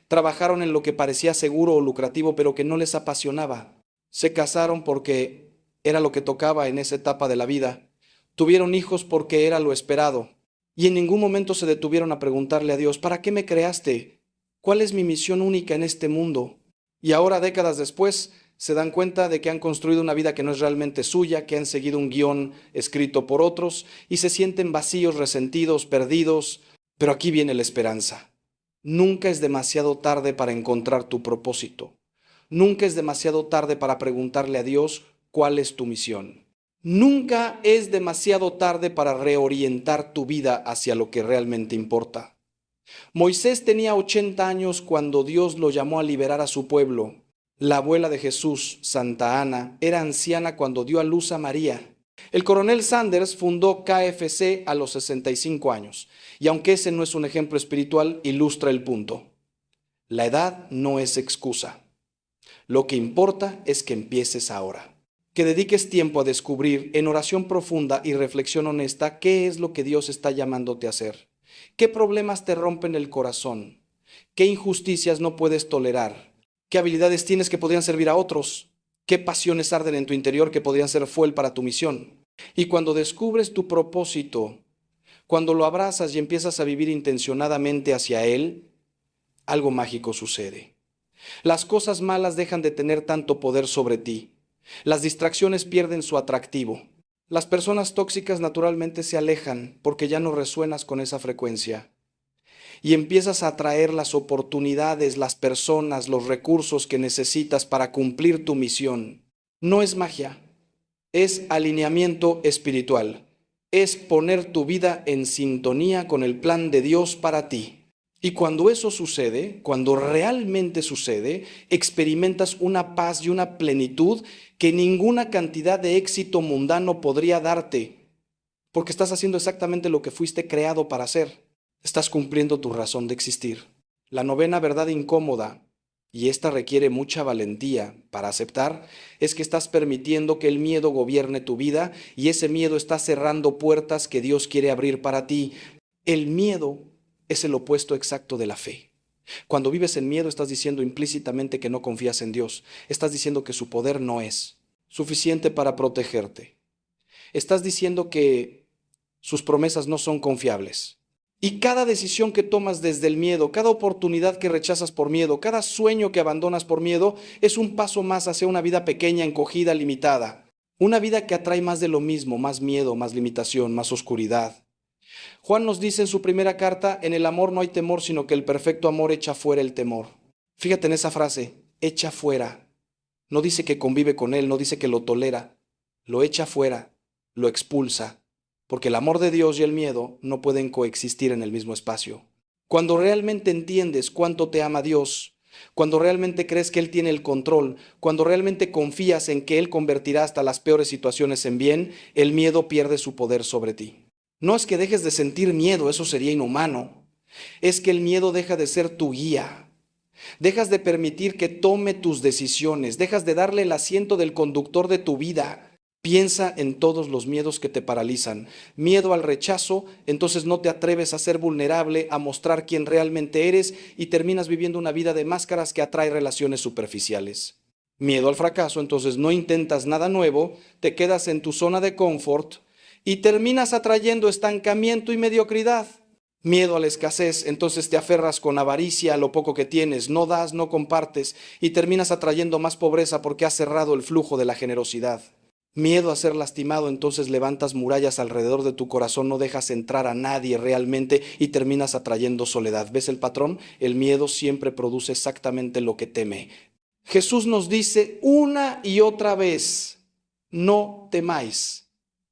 Trabajaron en lo que parecía seguro o lucrativo, pero que no les apasionaba. Se casaron porque era lo que tocaba en esa etapa de la vida. Tuvieron hijos porque era lo esperado. Y en ningún momento se detuvieron a preguntarle a Dios, ¿para qué me creaste? ¿Cuál es mi misión única en este mundo? Y ahora, décadas después, se dan cuenta de que han construido una vida que no es realmente suya, que han seguido un guión escrito por otros, y se sienten vacíos, resentidos, perdidos. Pero aquí viene la esperanza. Nunca es demasiado tarde para encontrar tu propósito. Nunca es demasiado tarde para preguntarle a Dios cuál es tu misión. Nunca es demasiado tarde para reorientar tu vida hacia lo que realmente importa. Moisés tenía 80 años cuando Dios lo llamó a liberar a su pueblo. La abuela de Jesús, Santa Ana, era anciana cuando dio a luz a María. El coronel Sanders fundó KFC a los 65 años, y aunque ese no es un ejemplo espiritual, ilustra el punto. La edad no es excusa. Lo que importa es que empieces ahora. Que dediques tiempo a descubrir en oración profunda y reflexión honesta qué es lo que Dios está llamándote a hacer. ¿Qué problemas te rompen el corazón? ¿Qué injusticias no puedes tolerar? ¿Qué habilidades tienes que podrían servir a otros? ¿Qué pasiones arden en tu interior que podrían ser fuel para tu misión? Y cuando descubres tu propósito, cuando lo abrazas y empiezas a vivir intencionadamente hacia él, algo mágico sucede. Las cosas malas dejan de tener tanto poder sobre ti. Las distracciones pierden su atractivo. Las personas tóxicas naturalmente se alejan porque ya no resuenas con esa frecuencia. Y empiezas a atraer las oportunidades, las personas, los recursos que necesitas para cumplir tu misión. No es magia, es alineamiento espiritual. Es poner tu vida en sintonía con el plan de Dios para ti. Y cuando eso sucede, cuando realmente sucede, experimentas una paz y una plenitud que ninguna cantidad de éxito mundano podría darte, porque estás haciendo exactamente lo que fuiste creado para hacer. Estás cumpliendo tu razón de existir. La novena verdad incómoda, y esta requiere mucha valentía para aceptar, es que estás permitiendo que el miedo gobierne tu vida y ese miedo está cerrando puertas que Dios quiere abrir para ti. El miedo es el opuesto exacto de la fe. Cuando vives en miedo estás diciendo implícitamente que no confías en Dios. Estás diciendo que su poder no es suficiente para protegerte. Estás diciendo que sus promesas no son confiables. Y cada decisión que tomas desde el miedo, cada oportunidad que rechazas por miedo, cada sueño que abandonas por miedo, es un paso más hacia una vida pequeña, encogida, limitada. Una vida que atrae más de lo mismo, más miedo, más limitación, más oscuridad. Juan nos dice en su primera carta, en el amor no hay temor, sino que el perfecto amor echa fuera el temor. Fíjate en esa frase, echa fuera. No dice que convive con él, no dice que lo tolera, lo echa fuera, lo expulsa, porque el amor de Dios y el miedo no pueden coexistir en el mismo espacio. Cuando realmente entiendes cuánto te ama Dios, cuando realmente crees que Él tiene el control, cuando realmente confías en que Él convertirá hasta las peores situaciones en bien, el miedo pierde su poder sobre ti. No es que dejes de sentir miedo, eso sería inhumano. Es que el miedo deja de ser tu guía. Dejas de permitir que tome tus decisiones, dejas de darle el asiento del conductor de tu vida. Piensa en todos los miedos que te paralizan. Miedo al rechazo, entonces no te atreves a ser vulnerable, a mostrar quién realmente eres y terminas viviendo una vida de máscaras que atrae relaciones superficiales. Miedo al fracaso, entonces no intentas nada nuevo, te quedas en tu zona de confort y terminas atrayendo estancamiento y mediocridad. Miedo a la escasez, entonces te aferras con avaricia a lo poco que tienes, no das, no compartes y terminas atrayendo más pobreza porque has cerrado el flujo de la generosidad. Miedo a ser lastimado, entonces levantas murallas alrededor de tu corazón, no dejas entrar a nadie realmente y terminas atrayendo soledad. ¿Ves el patrón? El miedo siempre produce exactamente lo que teme. Jesús nos dice una y otra vez, no temáis.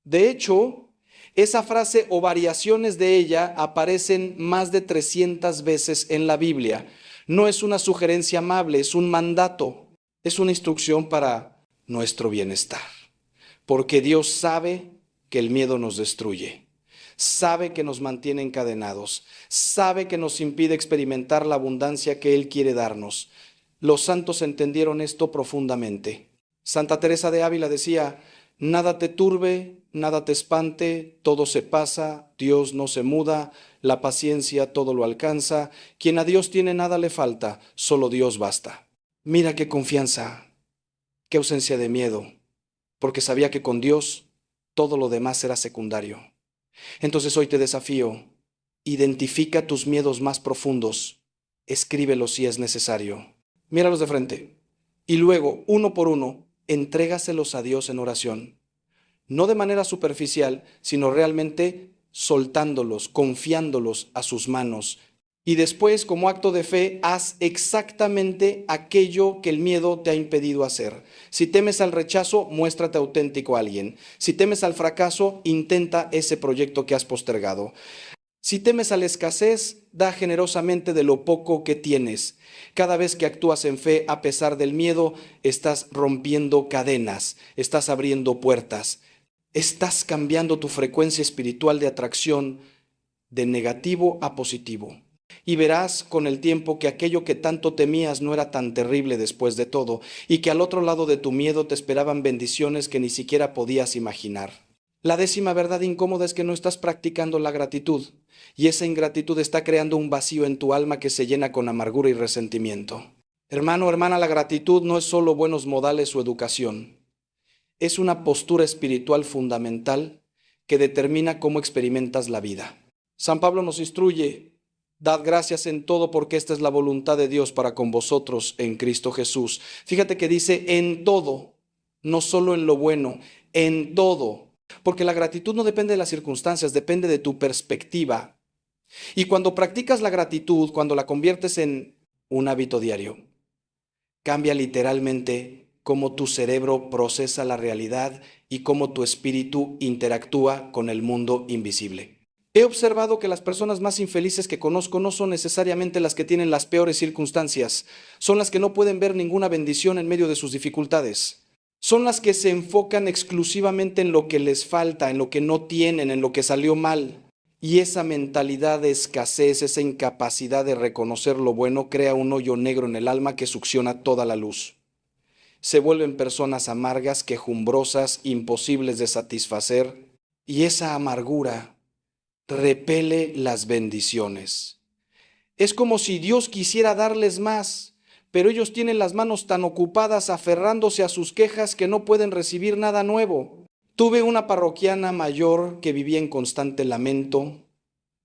De hecho, esa frase o variaciones de ella aparecen más de 300 veces en la Biblia. No es una sugerencia amable, es un mandato, es una instrucción para nuestro bienestar. Porque Dios sabe que el miedo nos destruye. sabe que nos mantiene encadenados, sabe que nos impide experimentar la abundancia que Él quiere darnos. Los santos entendieron esto profundamente. Santa Teresa de Ávila decía: nada te turbe, nada te espante, todo se pasa, Dios no se muda, la paciencia todo lo alcanza, quien a Dios tiene nada le falta, solo Dios basta. Mira qué confianza, qué ausencia de miedo, porque sabía que con Dios todo lo demás era secundario. Entonces hoy te desafío, identifica tus miedos más profundos, escríbelos si es necesario, míralos de frente y luego, uno por uno, entrégaselos a Dios en oración. No de manera superficial, sino realmente soltándolos, confiándolos a sus manos. Y después, como acto de fe, haz exactamente aquello que el miedo te ha impedido hacer. Si temes al rechazo, muéstrate auténtico a alguien. Si temes al fracaso, intenta ese proyecto que has postergado. Si temes a la escasez, da generosamente de lo poco que tienes. Cada vez que actúas en fe a pesar del miedo, estás rompiendo cadenas, estás abriendo puertas, estás cambiando tu frecuencia espiritual de atracción de negativo a positivo. Y verás con el tiempo que aquello que tanto temías no era tan terrible después de todo, y que al otro lado de tu miedo te esperaban bendiciones que ni siquiera podías imaginar. La 10ª verdad incómoda es que no estás practicando la gratitud, y esa ingratitud está creando un vacío en tu alma que se llena con amargura y resentimiento. Hermano, hermana, la gratitud no es solo buenos modales o educación. Es una postura espiritual fundamental que determina cómo experimentas la vida. San Pablo nos instruye: dad gracias en todo porque esta es la voluntad de Dios para con vosotros en Cristo Jesús. Fíjate que dice en todo, no solo en lo bueno, en todo. Porque la gratitud no depende de las circunstancias, depende de tu perspectiva. Y cuando practicas la gratitud, cuando la conviertes en un hábito diario, cambia literalmente cómo tu cerebro procesa la realidad y cómo tu espíritu interactúa con el mundo invisible. He observado que las personas más infelices que conozco no son necesariamente las que tienen las peores circunstancias, son las que no pueden ver ninguna bendición en medio de sus dificultades. Son las que se enfocan exclusivamente en lo que les falta, en lo que no tienen, en lo que salió mal. Y esa mentalidad de escasez, esa incapacidad de reconocer lo bueno, crea un hoyo negro en el alma que succiona toda la luz. Se vuelven personas amargas, quejumbrosas, imposibles de satisfacer, y esa amargura repele las bendiciones. Es como si Dios quisiera darles más, pero ellos tienen las manos tan ocupadas aferrándose a sus quejas que no pueden recibir nada nuevo. Tuve una parroquiana mayor que vivía en constante lamento.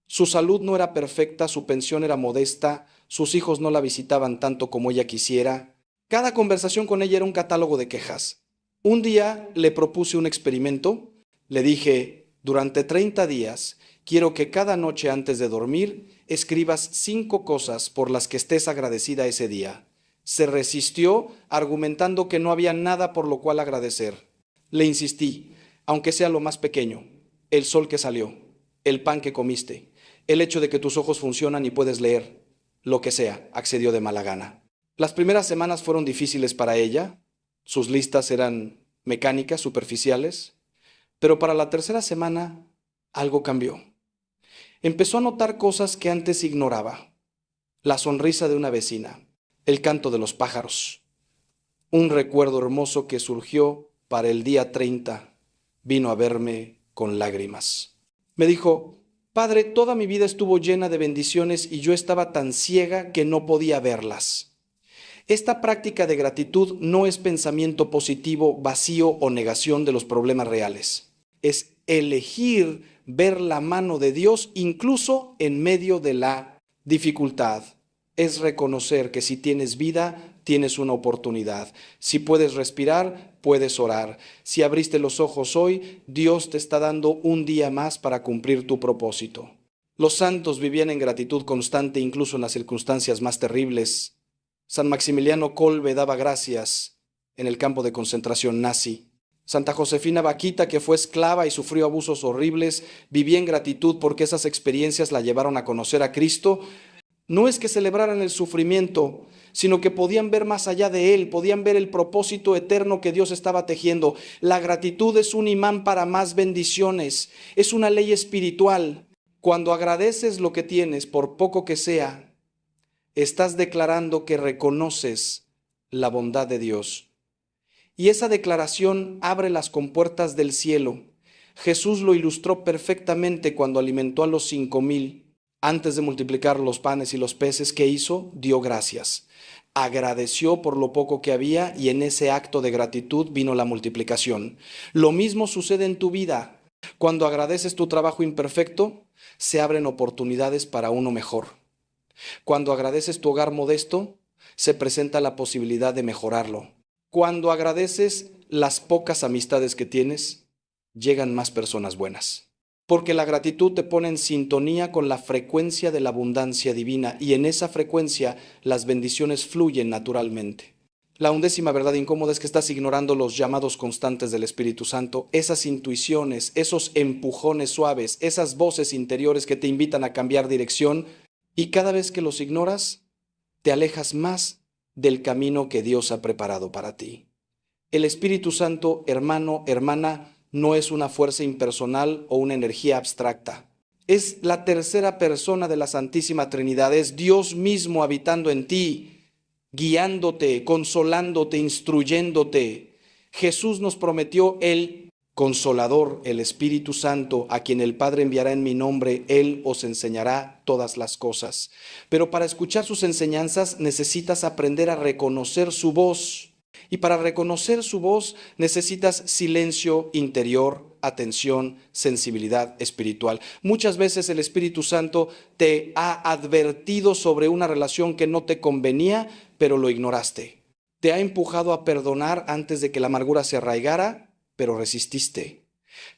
Su salud no era perfecta, su pensión era modesta, sus hijos no la visitaban tanto como ella quisiera. Cada conversación con ella era un catálogo de quejas. Un día le propuse un experimento. Le dije: durante 30 días quiero que cada noche antes de dormir escribas 5 cosas por las que estés agradecida ese día. Se resistió, argumentando que no había nada por lo cual agradecer. Le insistí: aunque sea lo más pequeño, el sol que salió, el pan que comiste, el hecho de que tus ojos funcionan y puedes leer, lo que sea, accedió de mala gana. Las primeras semanas fueron difíciles para ella, sus listas eran mecánicas, superficiales, pero para la 3ª semana algo cambió. Empezó a notar cosas que antes ignoraba: la sonrisa de una vecina, el canto de los pájaros, un recuerdo hermoso que surgió para el día 30, vino a verme con lágrimas. Me dijo: Padre, toda mi vida estuvo llena de bendiciones y yo estaba tan ciega que no podía verlas. Esta práctica de gratitud no es pensamiento positivo, vacío o negación de los problemas reales. Es elegir ver la mano de Dios incluso en medio de la dificultad. Es reconocer que si tienes vida, tienes una oportunidad. Si puedes respirar, puedes orar. Si abriste los ojos hoy, Dios te está dando un día más para cumplir tu propósito. Los santos vivían en gratitud constante incluso en las circunstancias más terribles. San Maximiliano Kolbe daba gracias en el campo de concentración nazi. Santa Josefina Vaquita, que fue esclava y sufrió abusos horribles, vivía en gratitud porque esas experiencias la llevaron a conocer a Cristo, No es que celebraran el sufrimiento, sino que podían ver más allá de él, podían ver el propósito eterno que Dios estaba tejiendo. La gratitud es un imán para más bendiciones, es una ley espiritual. Cuando agradeces lo que tienes, por poco que sea, estás declarando que reconoces la bondad de Dios. Y esa declaración abre las compuertas del cielo. Jesús lo ilustró perfectamente cuando alimentó a los 5,000. Antes de multiplicar los panes y los peces, ¿qué hizo? Dio gracias. Agradeció por lo poco que había y en ese acto de gratitud vino la multiplicación. Lo mismo sucede en tu vida. Cuando agradeces tu trabajo imperfecto, se abren oportunidades para uno mejor. Cuando agradeces tu hogar modesto, se presenta la posibilidad de mejorarlo. Cuando agradeces las pocas amistades que tienes, llegan más personas buenas. Porque la gratitud te pone en sintonía con la frecuencia de la abundancia divina y en esa frecuencia las bendiciones fluyen naturalmente. La 11ª verdad incómoda es que estás ignorando los llamados constantes del Espíritu Santo, esas intuiciones, esos empujones suaves, esas voces interiores que te invitan a cambiar dirección y cada vez que los ignoras, te alejas más del camino que Dios ha preparado para ti. El Espíritu Santo, hermano, hermana, no es una fuerza impersonal o una energía abstracta. Es la tercera persona de la Santísima Trinidad, es Dios mismo habitando en ti, guiándote, consolándote, instruyéndote. Jesús nos prometió el Consolador, el Espíritu Santo, a quien el Padre enviará en mi nombre, Él os enseñará todas las cosas. Pero para escuchar sus enseñanzas necesitas aprender a reconocer su voz. Y para reconocer su voz necesitas silencio interior, atención, sensibilidad espiritual. Muchas veces el Espíritu Santo te ha advertido sobre una relación que no te convenía, pero lo ignoraste. Te ha empujado a perdonar antes de que la amargura se arraigara, pero resististe.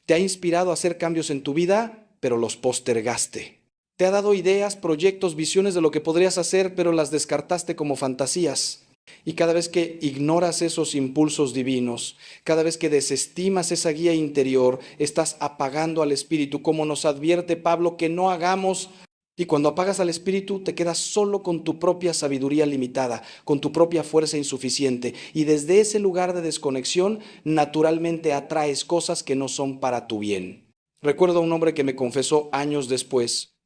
Te ha inspirado a hacer cambios en tu vida, pero los postergaste. Te ha dado ideas, proyectos, visiones de lo que podrías hacer, pero las descartaste como fantasías. Y cada vez que ignoras esos impulsos divinos, cada vez que desestimas esa guía interior, estás apagando al Espíritu, como nos advierte Pablo que no hagamos. Y cuando apagas al Espíritu, te quedas solo con tu propia sabiduría limitada, con tu propia fuerza insuficiente. Y desde ese lugar de desconexión, naturalmente atraes cosas que no son para tu bien. Recuerdo a un hombre que me confesó años después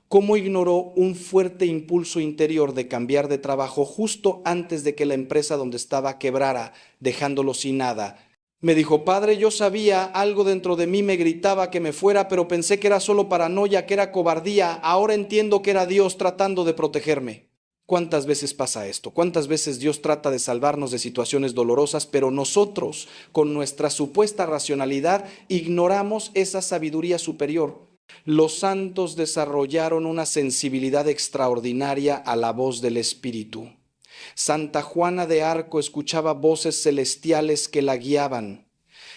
cómo ignoró un fuerte impulso interior de cambiar de trabajo justo antes de que la empresa donde estaba quebrara, dejándolo sin nada. Me dijo, padre, yo sabía, algo dentro de mí me gritaba que me fuera, pero pensé que era solo paranoia, que era cobardía. Ahora entiendo que era Dios tratando de protegerme. ¿Cuántas veces pasa esto? ¿Cuántas veces Dios trata de salvarnos de situaciones dolorosas, pero nosotros, con nuestra supuesta racionalidad, ignoramos esa sabiduría superior? Los santos desarrollaron una sensibilidad extraordinaria a la voz del Espíritu. Santa Juana de Arco escuchaba voces celestiales que la guiaban.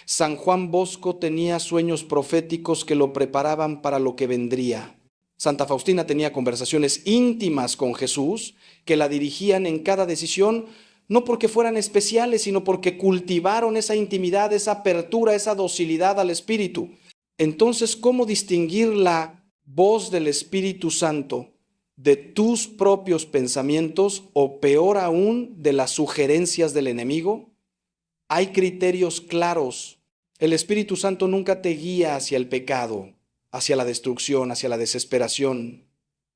San Juan Bosco tenía sueños proféticos que lo preparaban para lo que vendría. Santa Faustina tenía conversaciones íntimas con Jesús que la dirigían en cada decisión, no porque fueran especiales, sino porque cultivaron esa intimidad, esa apertura, esa docilidad al Espíritu. Entonces, ¿cómo distinguir la voz del Espíritu Santo de tus propios pensamientos o peor aún de las sugerencias del enemigo? Hay criterios claros. El Espíritu Santo nunca te guía hacia el pecado, hacia la destrucción, hacia la desesperación.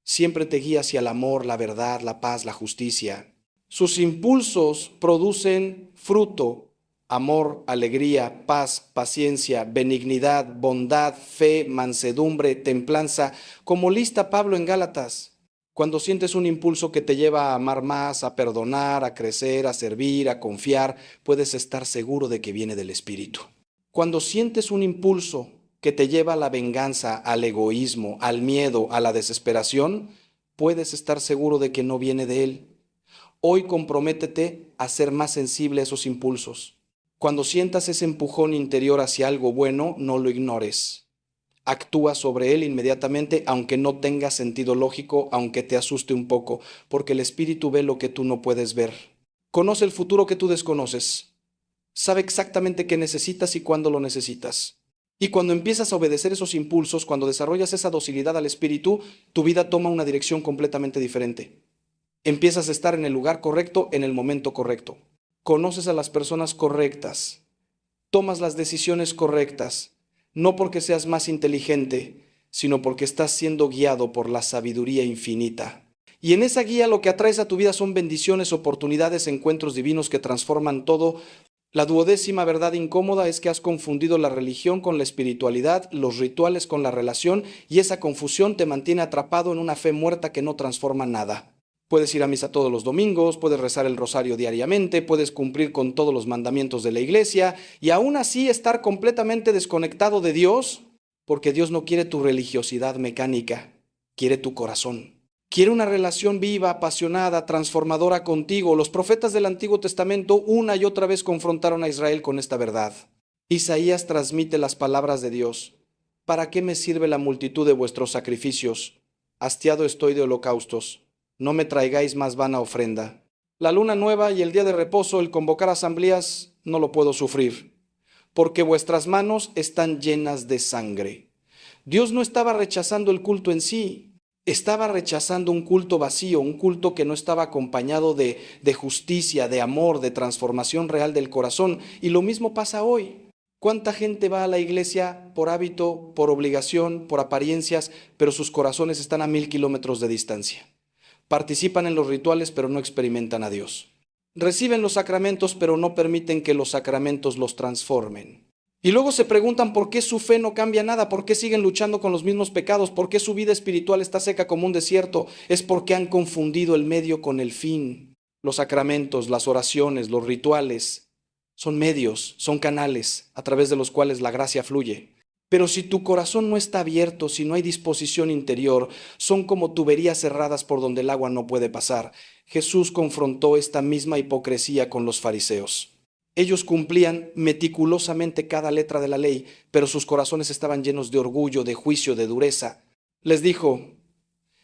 Siempre te guía hacia el amor, la verdad, la paz, la justicia. Sus impulsos producen fruto. Amor, alegría, paz, paciencia, benignidad, bondad, fe, mansedumbre, templanza, como lista Pablo en Gálatas. Cuando sientes un impulso que te lleva a amar más, a perdonar, a crecer, a servir, a confiar, puedes estar seguro de que viene del Espíritu. Cuando sientes un impulso que te lleva a la venganza, al egoísmo, al miedo, a la desesperación, puedes estar seguro de que no viene de Él. Hoy comprométete a ser más sensible a esos impulsos. Cuando sientas ese empujón interior hacia algo bueno, no lo ignores. Actúa sobre él inmediatamente, aunque no tenga sentido lógico, aunque te asuste un poco, porque el Espíritu ve lo que tú no puedes ver. Conoce el futuro que tú desconoces. Sabe exactamente qué necesitas y cuándo lo necesitas. Y cuando empiezas a obedecer esos impulsos, cuando desarrollas esa docilidad al Espíritu, tu vida toma una dirección completamente diferente. Empiezas a estar en el lugar correcto, en el momento correcto. Conoces a las personas correctas. Tomas las decisiones correctas, no porque seas más inteligente, sino porque estás siendo guiado por la sabiduría infinita. Y en esa guía lo que atraes a tu vida son bendiciones, oportunidades, encuentros divinos que transforman todo. La duodécima verdad incómoda es que has confundido la religión con la espiritualidad, los rituales con la relación, y esa confusión te mantiene atrapado en una fe muerta que no transforma nada. Puedes ir a misa todos los domingos, puedes rezar el rosario diariamente, puedes cumplir con todos los mandamientos de la iglesia y aún así estar completamente desconectado de Dios, porque Dios no quiere tu religiosidad mecánica, quiere tu corazón. Quiere una relación viva, apasionada, transformadora contigo. Los profetas del Antiguo Testamento una y otra vez confrontaron a Israel con esta verdad. Isaías transmite las palabras de Dios. ¿Para qué me sirve la multitud de vuestros sacrificios? Hastiado estoy de holocaustos. No me traigáis más vana ofrenda. La luna nueva y el día de reposo, el convocar asambleas, no lo puedo sufrir, porque vuestras manos están llenas de sangre. Dios no estaba rechazando el culto en sí, estaba rechazando un culto vacío, un culto que no estaba acompañado de justicia, de amor, de transformación real del corazón. Y lo mismo pasa hoy. ¿Cuánta gente va a la iglesia por hábito, por obligación, por apariencias, pero sus corazones están a 1000 kilómetros de distancia? Participan en los rituales, pero no experimentan a Dios. Reciben los sacramentos, pero no permiten que los sacramentos los transformen. Y luego se preguntan por qué su fe no cambia nada, por qué siguen luchando con los mismos pecados, por qué su vida espiritual está seca como un desierto. Es porque han confundido el medio con el fin. Los sacramentos, las oraciones, los rituales son medios, son canales a través de los cuales la gracia fluye. Pero si tu corazón no está abierto, si no hay disposición interior, son como tuberías cerradas por donde el agua no puede pasar. Jesús confrontó esta misma hipocresía con los fariseos. Ellos cumplían meticulosamente cada letra de la ley, pero sus corazones estaban llenos de orgullo, de juicio, de dureza. Les dijo: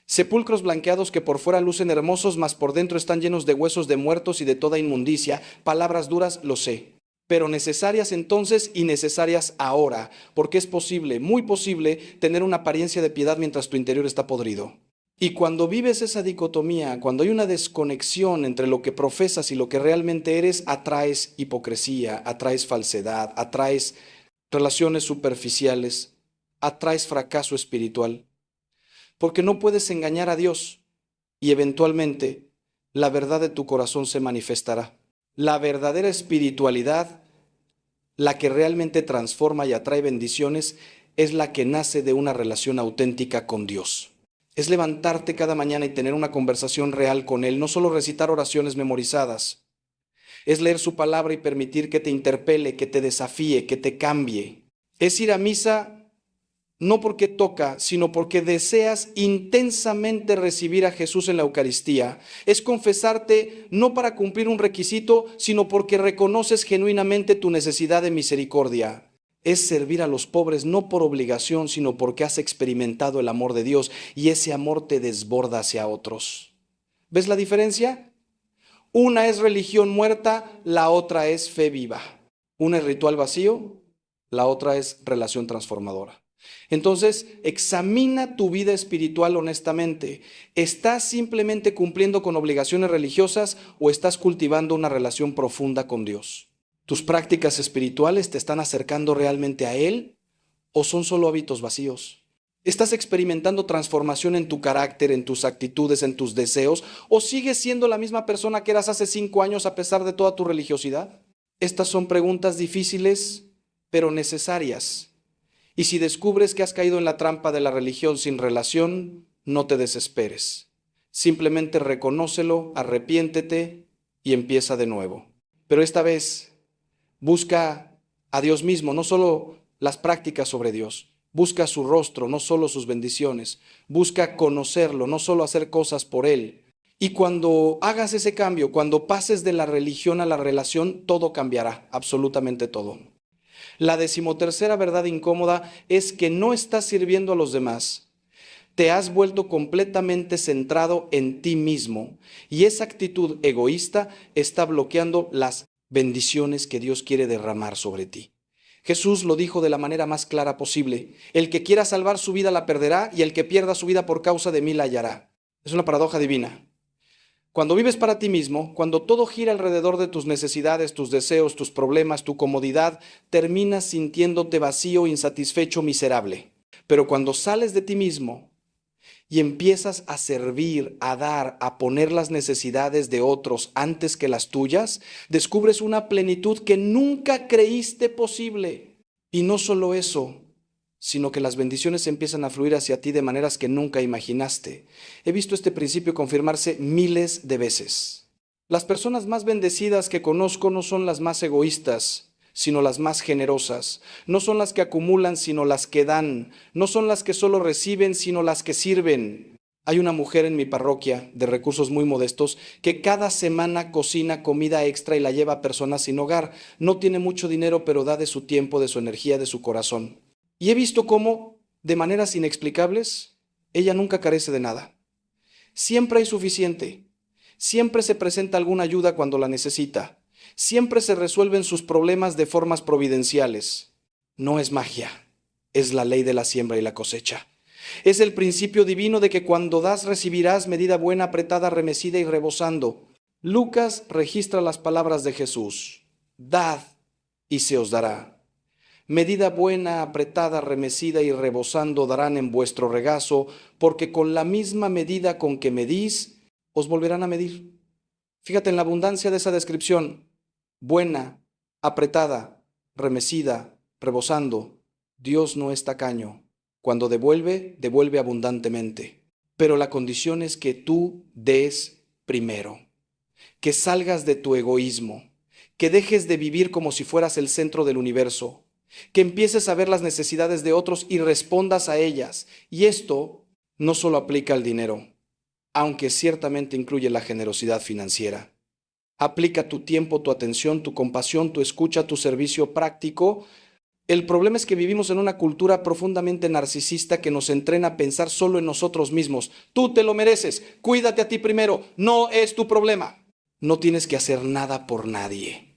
sepulcros blanqueados que por fuera lucen hermosos, mas por dentro están llenos de huesos de muertos y de toda inmundicia. Palabras duras, lo sé, pero necesarias entonces y necesarias ahora, porque es posible, muy posible, tener una apariencia de piedad mientras tu interior está podrido. Y cuando vives esa dicotomía, cuando hay una desconexión entre lo que profesas y lo que realmente eres, atraes hipocresía, atraes falsedad, atraes relaciones superficiales, atraes fracaso espiritual. Porque no puedes engañar a Dios y eventualmente la verdad de tu corazón se manifestará. La verdadera espiritualidad, la que realmente transforma y atrae bendiciones, es la que nace de una relación auténtica con Dios. Es levantarte cada mañana y tener una conversación real con Él, no solo recitar oraciones memorizadas. Es leer su palabra y permitir que te interpele, que te desafíe, que te cambie. Es ir a misa no porque toca, sino porque deseas intensamente recibir a Jesús en la Eucaristía. Es confesarte no para cumplir un requisito, sino porque reconoces genuinamente tu necesidad de misericordia. Es servir a los pobres no por obligación, sino porque has experimentado el amor de Dios y ese amor te desborda hacia otros. ¿Ves la diferencia? Una es religión muerta, la otra es fe viva. Una es ritual vacío, la otra es relación transformadora. Entonces, examina tu vida espiritual honestamente. ¿Estás simplemente cumpliendo con obligaciones religiosas o estás cultivando una relación profunda con Dios? ¿Tus prácticas espirituales te están acercando realmente a Él o son solo hábitos vacíos? ¿Estás experimentando transformación en tu carácter, en tus actitudes, en tus deseos o sigues siendo la misma persona que eras hace 5 años a pesar de toda tu religiosidad? Estas son preguntas difíciles, pero necesarias. Y si descubres que has caído en la trampa de la religión sin relación, no te desesperes. Simplemente reconócelo, arrepiéntete y empieza de nuevo. Pero esta vez busca a Dios mismo, no solo las prácticas sobre Dios. Busca su rostro, no solo sus bendiciones. Busca conocerlo, no solo hacer cosas por Él. Y cuando hagas ese cambio, cuando pases de la religión a la relación, todo cambiará, absolutamente todo. La 13ª verdad incómoda es que no estás sirviendo a los demás. Te has vuelto completamente centrado en ti mismo y esa actitud egoísta está bloqueando las bendiciones que Dios quiere derramar sobre ti. Jesús lo dijo de la manera más clara posible. El que quiera salvar su vida la perderá, y el que pierda su vida por causa de mí la hallará. Es una paradoja divina. Cuando vives para ti mismo, cuando todo gira alrededor de tus necesidades, tus deseos, tus problemas, tu comodidad, terminas sintiéndote vacío, insatisfecho, miserable. Pero cuando sales de ti mismo y empiezas a servir, a dar, a poner las necesidades de otros antes que las tuyas, descubres una plenitud que nunca creíste posible. Y no solo eso, sino que las bendiciones empiezan a fluir hacia ti de maneras que nunca imaginaste. He visto este principio confirmarse miles de veces. Las personas más bendecidas que conozco no son las más egoístas, sino las más generosas. No son las que acumulan, sino las que dan. No son las que solo reciben, sino las que sirven. Hay una mujer en mi parroquia, de recursos muy modestos, que cada semana cocina comida extra y la lleva a personas sin hogar. No tiene mucho dinero, pero da de su tiempo, de su energía, de su corazón. Y he visto cómo, de maneras inexplicables, ella nunca carece de nada. Siempre hay suficiente. Siempre se presenta alguna ayuda cuando la necesita. Siempre se resuelven sus problemas de formas providenciales. No es magia, es la ley de la siembra y la cosecha. Es el principio divino de que cuando das recibirás, medida buena, apretada, remecida y rebosando. Lucas registra las palabras de Jesús. Dad y se os dará. Medida buena, apretada, remecida y rebosando darán en vuestro regazo, porque con la misma medida con que medís, os volverán a medir. Fíjate en la abundancia de esa descripción. Buena, apretada, remecida, rebosando. Dios no es tacaño. Cuando devuelve, devuelve abundantemente. Pero la condición es que tú des primero. Que salgas de tu egoísmo. Que dejes de vivir como si fueras el centro del universo. Que empieces a ver las necesidades de otros y respondas a ellas. Y esto no solo aplica al dinero, aunque ciertamente incluye la generosidad financiera. Aplica tu tiempo, tu atención, tu compasión, tu escucha, tu servicio práctico. El problema es que vivimos en una cultura profundamente narcisista que nos entrena a pensar solo en nosotros mismos. Tú te lo mereces, cuídate a ti primero, no es tu problema. No tienes que hacer nada por nadie.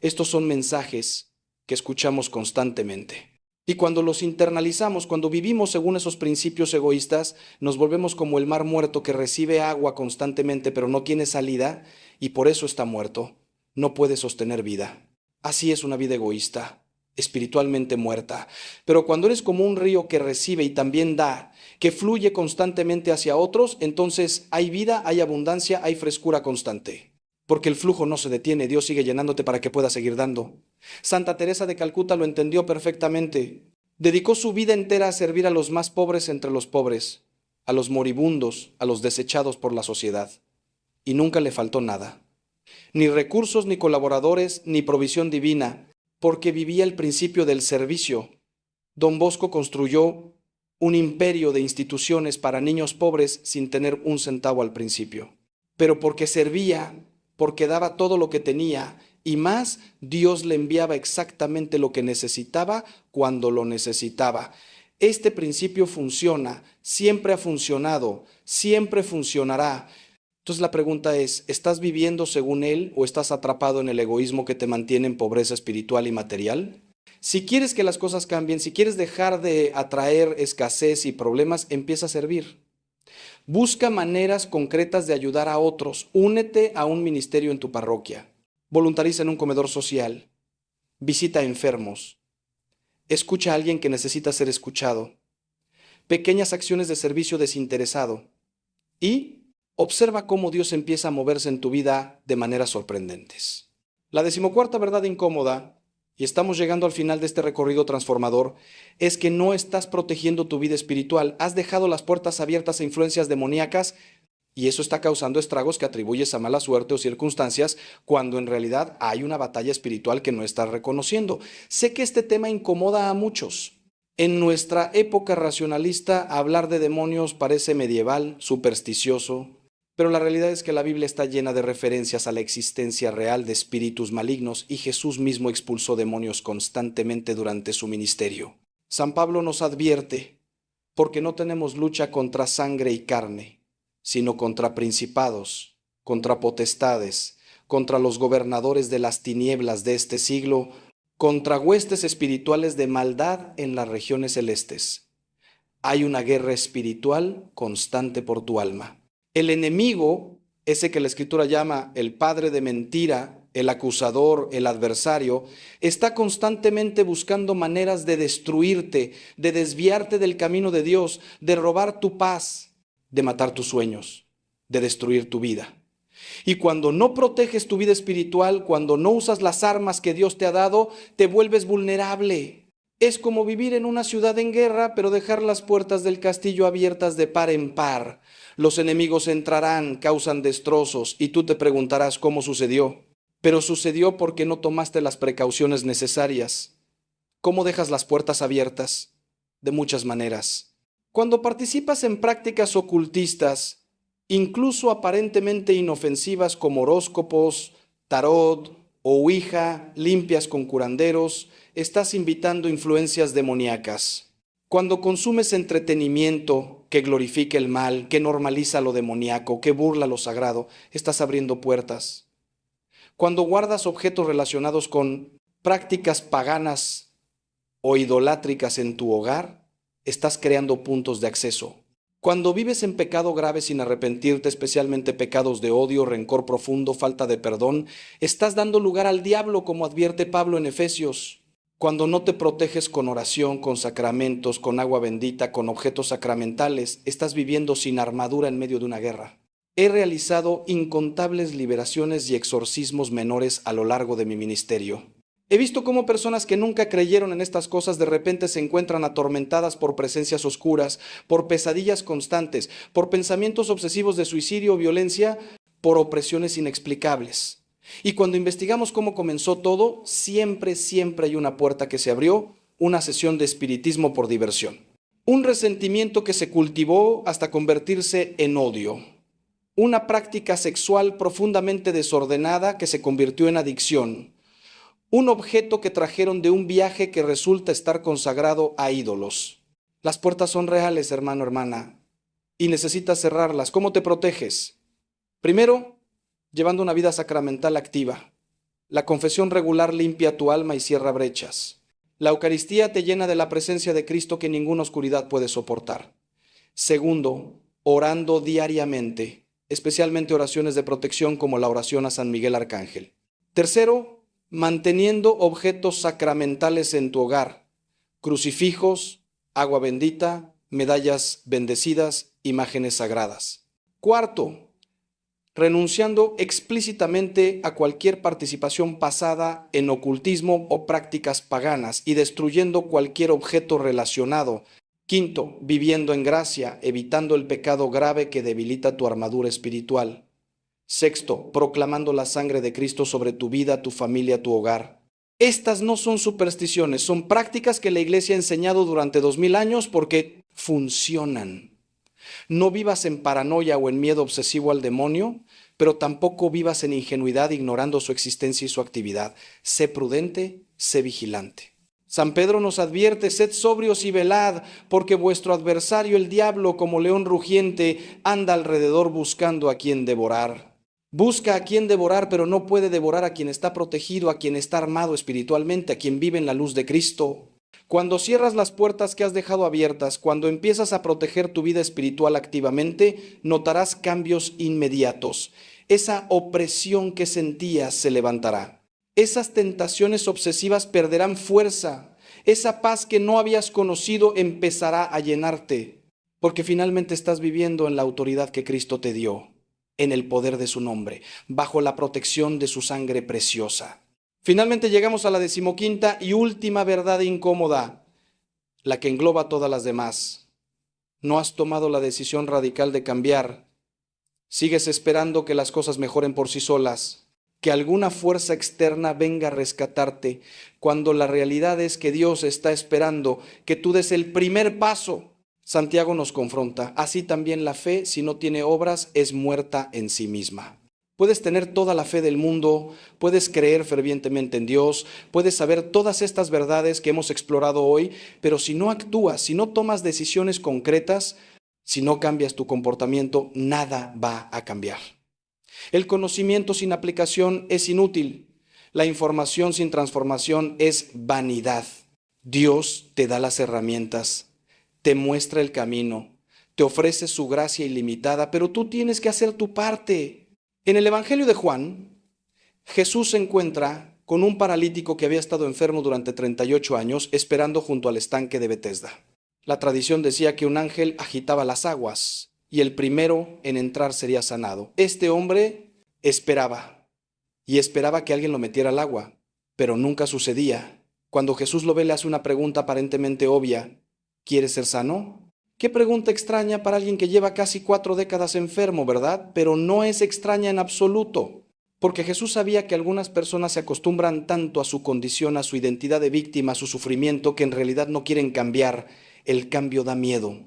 Estos son mensajes que escuchamos constantemente. Y cuando los internalizamos, cuando vivimos según esos principios egoístas, nos volvemos como el mar muerto que recibe agua constantemente pero no tiene salida y por eso está muerto. No puede sostener vida. Así es una vida egoísta, espiritualmente muerta. Pero cuando eres como un río que recibe y también da, que fluye constantemente hacia otros, entonces hay vida, hay abundancia, hay frescura constante. Porque el flujo no se detiene, Dios sigue llenándote para que puedas seguir dando. Santa Teresa de Calcuta lo entendió perfectamente. Dedicó su vida entera a servir a los más pobres entre los pobres, a los moribundos, a los desechados por la sociedad. Y nunca le faltó nada. Ni recursos, ni colaboradores, ni provisión divina, porque vivía el principio del servicio. Don Bosco construyó un imperio de instituciones para niños pobres sin tener un centavo al principio. Pero porque servía, porque daba todo lo que tenía y más, Dios le enviaba exactamente lo que necesitaba cuando lo necesitaba. Este principio funciona, siempre ha funcionado, siempre funcionará. Entonces la pregunta es, ¿estás viviendo según Él o estás atrapado en el egoísmo que te mantiene en pobreza espiritual y material? Si quieres que las cosas cambien, si quieres dejar de atraer escasez y problemas, empieza a servir. Busca maneras concretas de ayudar a otros. Únete a un ministerio en tu parroquia. Voluntariza en un comedor social. Visita a enfermos. Escucha a alguien que necesita ser escuchado. Pequeñas acciones de servicio desinteresado. Y observa cómo Dios empieza a moverse en tu vida de maneras sorprendentes. La 14ª verdad incómoda, y estamos llegando al final de este recorrido transformador, es que no estás protegiendo tu vida espiritual. Has dejado las puertas abiertas a influencias demoníacas y eso está causando estragos que atribuyes a mala suerte o circunstancias cuando en realidad hay una batalla espiritual que no estás reconociendo. Sé que este tema incomoda a muchos. En nuestra época racionalista, hablar de demonios parece medieval, supersticioso, pero la realidad es que la Biblia está llena de referencias a la existencia real de espíritus malignos y Jesús mismo expulsó demonios constantemente durante su ministerio. San Pablo nos advierte, porque no tenemos lucha contra sangre y carne, sino contra principados, contra potestades, contra los gobernadores de las tinieblas de este siglo, contra huestes espirituales de maldad en las regiones celestes. Hay una guerra espiritual constante por tu alma. El enemigo, ese que la Escritura llama el padre de mentira, el acusador, el adversario, está constantemente buscando maneras de destruirte, de desviarte del camino de Dios, de robar tu paz, de matar tus sueños, de destruir tu vida. Y cuando no proteges tu vida espiritual, cuando no usas las armas que Dios te ha dado, te vuelves vulnerable. Es como vivir en una ciudad en guerra, pero dejar las puertas del castillo abiertas de par en par. Los enemigos entrarán, causan destrozos, y tú te preguntarás cómo sucedió. Pero sucedió porque no tomaste las precauciones necesarias. ¿Cómo dejas las puertas abiertas? De muchas maneras. Cuando participas en prácticas ocultistas, incluso aparentemente inofensivas como horóscopos, tarot o ouija, limpias con curanderos, estás invitando influencias demoníacas. Cuando consumes entretenimiento que glorifica el mal, que normaliza lo demoníaco, que burla lo sagrado, estás abriendo puertas. Cuando guardas objetos relacionados con prácticas paganas o idolátricas en tu hogar, estás creando puntos de acceso. Cuando vives en pecado grave sin arrepentirte, especialmente pecados de odio, rencor profundo, falta de perdón, estás dando lugar al diablo, como advierte Pablo en Efesios. Cuando no te proteges con oración, con sacramentos, con agua bendita, con objetos sacramentales, estás viviendo sin armadura en medio de una guerra. He realizado incontables liberaciones y exorcismos menores a lo largo de mi ministerio. He visto cómo personas que nunca creyeron en estas cosas de repente se encuentran atormentadas por presencias oscuras, por pesadillas constantes, por pensamientos obsesivos de suicidio o violencia, por opresiones inexplicables. Y cuando investigamos cómo comenzó todo, siempre hay una puerta que se abrió, una sesión de espiritismo por diversión. Un resentimiento que se cultivó hasta convertirse en odio. Una práctica sexual profundamente desordenada que se convirtió en adicción. Un objeto que trajeron de un viaje que resulta estar consagrado a ídolos. Las puertas son reales, hermano, hermana, y necesitas cerrarlas. ¿Cómo te proteges? Primero, llevando una vida sacramental activa. La confesión regular limpia tu alma y cierra brechas. La Eucaristía te llena de la presencia de Cristo que ninguna oscuridad puede soportar. Segundo, orando diariamente, especialmente oraciones de protección como la oración a San Miguel Arcángel. Tercero, manteniendo objetos sacramentales en tu hogar, crucifijos, agua bendita, medallas bendecidas, imágenes sagradas. Cuarto, renunciando explícitamente a cualquier participación pasada en ocultismo o prácticas paganas y destruyendo cualquier objeto relacionado. Quinto, viviendo en gracia, evitando el pecado grave que debilita tu armadura espiritual. Sexto, proclamando la sangre de Cristo sobre tu vida, tu familia, tu hogar. Estas no son supersticiones, son prácticas que la Iglesia ha enseñado durante 2000 años porque funcionan. No vivas en paranoia o en miedo obsesivo al demonio, pero tampoco vivas en ingenuidad ignorando su existencia y su actividad. Sé prudente, sé vigilante. San Pedro nos advierte: sed sobrios y velad, porque vuestro adversario el diablo, como león rugiente, anda alrededor buscando a quien devorar. Busca a quien devorar, pero no puede devorar a quien está protegido, a quien está armado espiritualmente, a quien vive en la luz de Cristo. Cuando cierras las puertas que has dejado abiertas, cuando empiezas a proteger tu vida espiritual activamente, notarás cambios inmediatos. Esa opresión que sentías se levantará. Esas tentaciones obsesivas perderán fuerza. Esa paz que no habías conocido empezará a llenarte, porque finalmente estás viviendo en la autoridad que Cristo te dio, en el poder de su nombre, bajo la protección de su sangre preciosa. Finalmente llegamos a la 15ª y última verdad incómoda, la que engloba todas las demás. No has tomado la decisión radical de cambiar. Sigues esperando que las cosas mejoren por sí solas, que alguna fuerza externa venga a rescatarte, cuando la realidad es que Dios está esperando que tú des el primer paso. Santiago nos confronta: así también la fe, si no tiene obras, es muerta en sí misma. Puedes tener toda la fe del mundo, puedes creer fervientemente en Dios, puedes saber todas estas verdades que hemos explorado hoy, pero si no actúas, si no tomas decisiones concretas, si no cambias tu comportamiento, nada va a cambiar. El conocimiento sin aplicación es inútil. La información sin transformación es vanidad. Dios te da las herramientas, te muestra el camino, te ofrece su gracia ilimitada, pero tú tienes que hacer tu parte. En el Evangelio de Juan, Jesús se encuentra con un paralítico que había estado enfermo durante 38 años esperando junto al estanque de Betesda. La tradición decía que un ángel agitaba las aguas y el primero en entrar sería sanado. Este hombre esperaba y esperaba que alguien lo metiera al agua, pero nunca sucedía. Cuando Jesús lo ve, le hace una pregunta aparentemente obvia: ¿quieres ser sano? Qué pregunta extraña para alguien que lleva casi 4 décadas enfermo, ¿verdad? Pero no es extraña en absoluto, porque Jesús sabía que algunas personas se acostumbran tanto a su condición, a su identidad de víctima, a su sufrimiento, que en realidad no quieren cambiar. El cambio da miedo.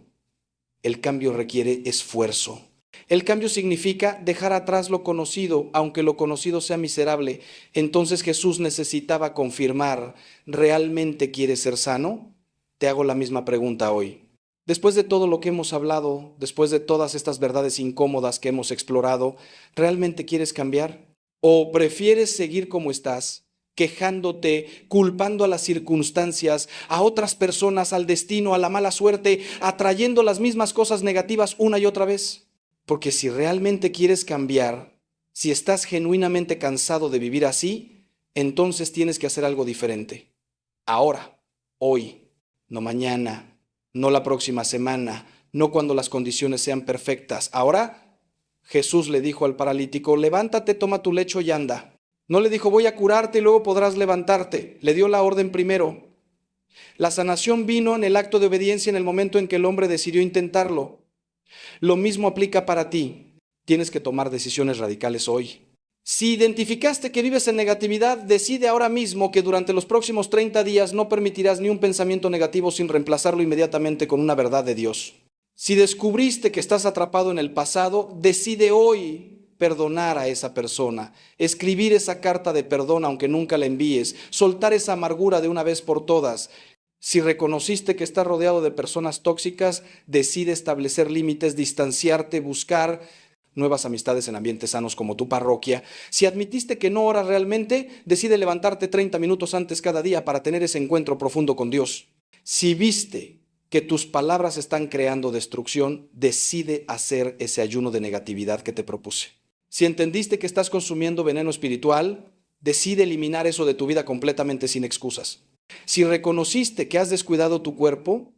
El cambio requiere esfuerzo. El cambio significa dejar atrás lo conocido, aunque lo conocido sea miserable. Entonces Jesús necesitaba confirmar: ¿realmente quieres ser sano? Te hago la misma pregunta hoy. Después de todo lo que hemos hablado, después de todas estas verdades incómodas que hemos explorado, ¿realmente quieres cambiar? ¿O prefieres seguir como estás, quejándote, culpando a las circunstancias, a otras personas, al destino, a la mala suerte, atrayendo las mismas cosas negativas una y otra vez? Porque si realmente quieres cambiar, si estás genuinamente cansado de vivir así, entonces tienes que hacer algo diferente. Ahora, hoy, no mañana, no la próxima semana, no cuando las condiciones sean perfectas. Ahora, Jesús le dijo al paralítico: levántate, toma tu lecho y anda. No le dijo: voy a curarte y luego podrás levantarte. Le dio la orden primero. La sanación vino en el acto de obediencia en el momento en que el hombre decidió intentarlo. Lo mismo aplica para ti. Tienes que tomar decisiones radicales hoy. Si identificaste que vives en negatividad, decide ahora mismo que durante los próximos 30 días no permitirás ni un pensamiento negativo sin reemplazarlo inmediatamente con una verdad de Dios. Si descubriste que estás atrapado en el pasado, decide hoy perdonar a esa persona, escribir esa carta de perdón aunque nunca la envíes, soltar esa amargura de una vez por todas. Si reconociste que estás rodeado de personas tóxicas, decide establecer límites, distanciarte, buscar nuevas amistades en ambientes sanos como tu parroquia. Si admitiste que no oras realmente, decide levantarte 30 minutos antes cada día para tener ese encuentro profundo con Dios. Si viste que tus palabras están creando destrucción, decide hacer ese ayuno de negatividad que te propuse. Si entendiste que estás consumiendo veneno espiritual, decide eliminar eso de tu vida completamente sin excusas. Si reconociste que has descuidado tu cuerpo,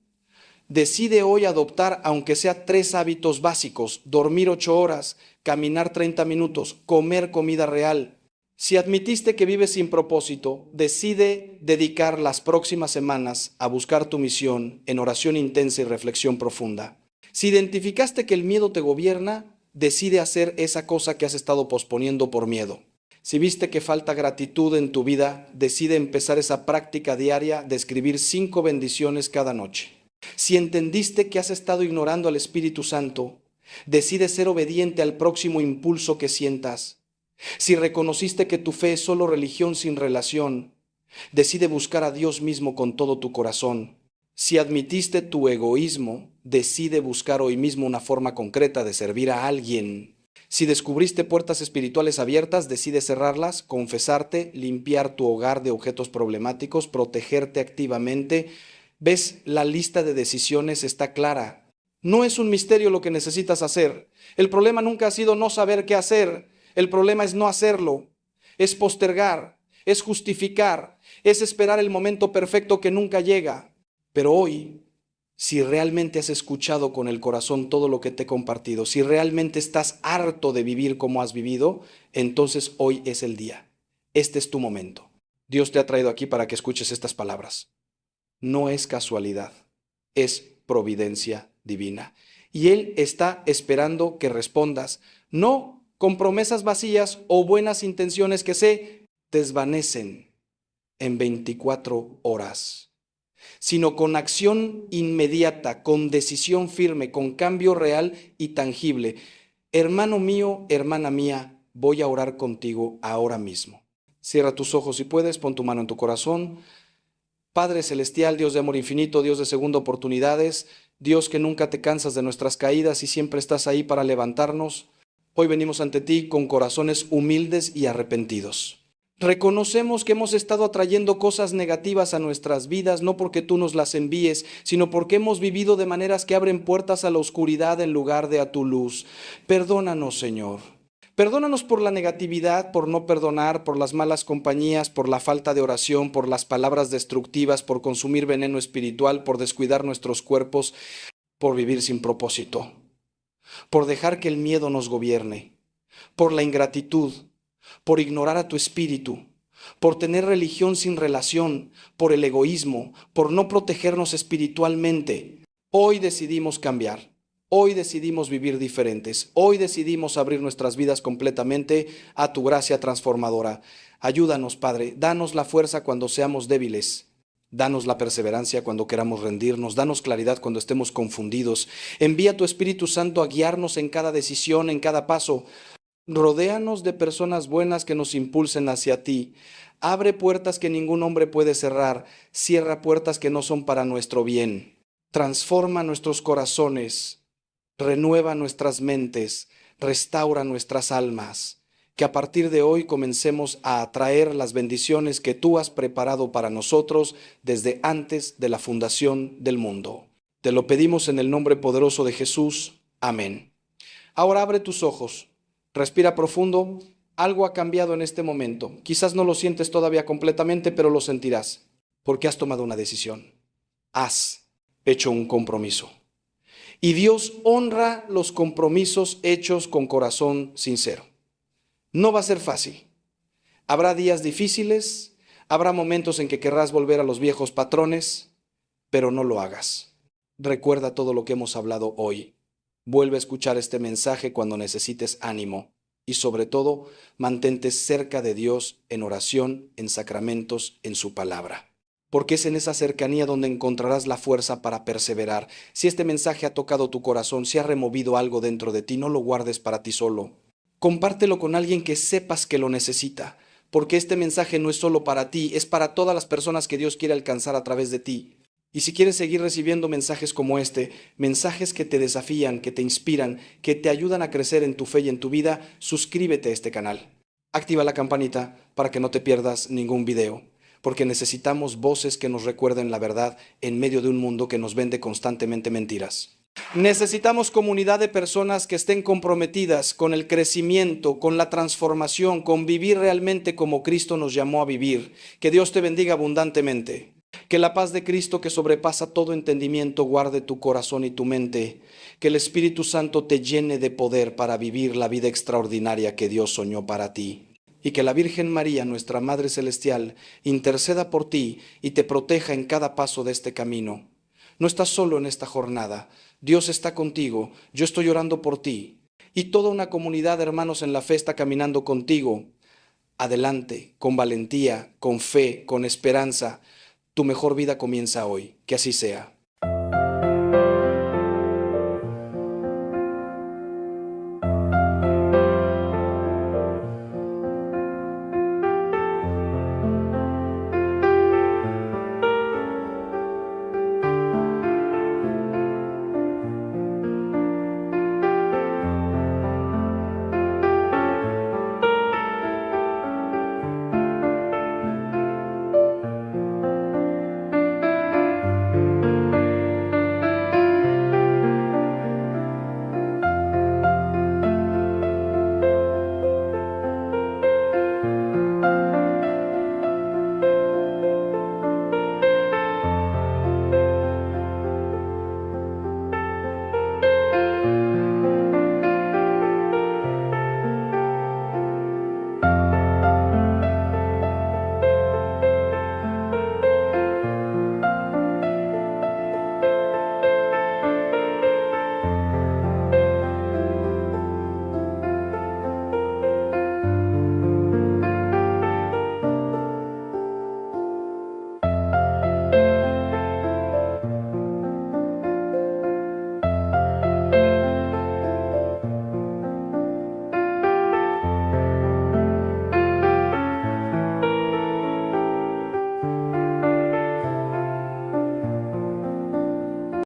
decide hoy adoptar, aunque sea 3 hábitos básicos: dormir 8 horas, caminar 30 minutos, comer comida real. Si admitiste que vives sin propósito, decide dedicar las próximas semanas a buscar tu misión en oración intensa y reflexión profunda. Si identificaste que el miedo te gobierna, decide hacer esa cosa que has estado posponiendo por miedo. Si viste que falta gratitud en tu vida, decide empezar esa práctica diaria de escribir 5 bendiciones cada noche. Si entendiste que has estado ignorando al Espíritu Santo, decide ser obediente al próximo impulso que sientas. Si reconociste que tu fe es solo religión sin relación, decide buscar a Dios mismo con todo tu corazón. Si admitiste tu egoísmo, decide buscar hoy mismo una forma concreta de servir a alguien. Si descubriste puertas espirituales abiertas, decide cerrarlas, confesarte, limpiar tu hogar de objetos problemáticos, protegerte activamente. ¿Ves? La lista de decisiones está clara. No es un misterio lo que necesitas hacer. El problema nunca ha sido no saber qué hacer. El problema es no hacerlo. Es postergar, es justificar, es esperar el momento perfecto que nunca llega. Pero hoy, si realmente has escuchado con el corazón todo lo que te he compartido, si realmente estás harto de vivir como has vivido, entonces hoy es el día. Este es tu momento. Dios te ha traído aquí para que escuches estas palabras. No es casualidad, es providencia divina. Y Él está esperando que respondas, no con promesas vacías o buenas intenciones que se desvanecen en 24 horas, sino con acción inmediata, con decisión firme, con cambio real y tangible. Hermano mío, hermana mía, voy a orar contigo ahora mismo. Cierra tus ojos si puedes, pon tu mano en tu corazón. Padre celestial, Dios de amor infinito, Dios de segunda oportunidades, Dios que nunca te cansas de nuestras caídas y siempre estás ahí para levantarnos, hoy venimos ante ti con corazones humildes y arrepentidos. Reconocemos que hemos estado atrayendo cosas negativas a nuestras vidas, no porque tú nos las envíes, sino porque hemos vivido de maneras que abren puertas a la oscuridad en lugar de a tu luz. Perdónanos, Señor. Perdónanos por la negatividad, por no perdonar, por las malas compañías, por la falta de oración, por las palabras destructivas, por consumir veneno espiritual, por descuidar nuestros cuerpos, por vivir sin propósito, por dejar que el miedo nos gobierne, por la ingratitud, por ignorar a tu espíritu, por tener religión sin relación, por el egoísmo, por no protegernos espiritualmente. Hoy decidimos cambiar. Hoy decidimos vivir diferentes. Hoy decidimos abrir nuestras vidas completamente a tu gracia transformadora. Ayúdanos, Padre. Danos la fuerza cuando seamos débiles. Danos la perseverancia cuando queramos rendirnos. Danos claridad cuando estemos confundidos. Envía tu Espíritu Santo a guiarnos en cada decisión, en cada paso. Rodéanos de personas buenas que nos impulsen hacia ti. Abre puertas que ningún hombre puede cerrar. Cierra puertas que no son para nuestro bien. Transforma nuestros corazones. Renueva nuestras mentes. Restaura nuestras almas. Que a partir de hoy comencemos a atraer las bendiciones que tú has preparado para nosotros desde antes de la fundación del mundo. Te lo pedimos en el nombre poderoso de Jesús. Amén. Ahora abre tus ojos. Respira profundo. Algo ha cambiado en este momento. Quizás no lo sientes todavía completamente, pero lo sentirás, porque has tomado una decisión. Has hecho un compromiso. Y Dios honra los compromisos hechos con corazón sincero. No va a ser fácil. Habrá días difíciles, habrá momentos en que querrás volver a los viejos patrones, pero no lo hagas. Recuerda todo lo que hemos hablado hoy. Vuelve a escuchar este mensaje cuando necesites ánimo y sobre todo mantente cerca de Dios en oración, en sacramentos, en su palabra. Porque es en esa cercanía donde encontrarás la fuerza para perseverar. Si este mensaje ha tocado tu corazón, si ha removido algo dentro de ti, no lo guardes para ti solo. Compártelo con alguien que sepas que lo necesita, porque este mensaje no es solo para ti, es para todas las personas que Dios quiere alcanzar a través de ti. Y si quieres seguir recibiendo mensajes como este, mensajes que te desafían, que te inspiran, que te ayudan a crecer en tu fe y en tu vida, suscríbete a este canal. Activa la campanita para que no te pierdas ningún video, porque necesitamos voces que nos recuerden la verdad en medio de un mundo que nos vende constantemente mentiras. Necesitamos comunidad de personas que estén comprometidas con el crecimiento, con la transformación, con vivir realmente como Cristo nos llamó a vivir. Que Dios te bendiga abundantemente. Que la paz de Cristo, que sobrepasa todo entendimiento, guarde tu corazón y tu mente. Que el Espíritu Santo te llene de poder para vivir la vida extraordinaria que Dios soñó para ti. Y que la Virgen María, nuestra Madre Celestial, interceda por ti y te proteja en cada paso de este camino. No estás solo en esta jornada. Dios está contigo. Yo estoy orando por ti. Y toda una comunidad de hermanos en la fe está caminando contigo. Adelante, con valentía, con fe, con esperanza. Tu mejor vida comienza hoy. Que así sea.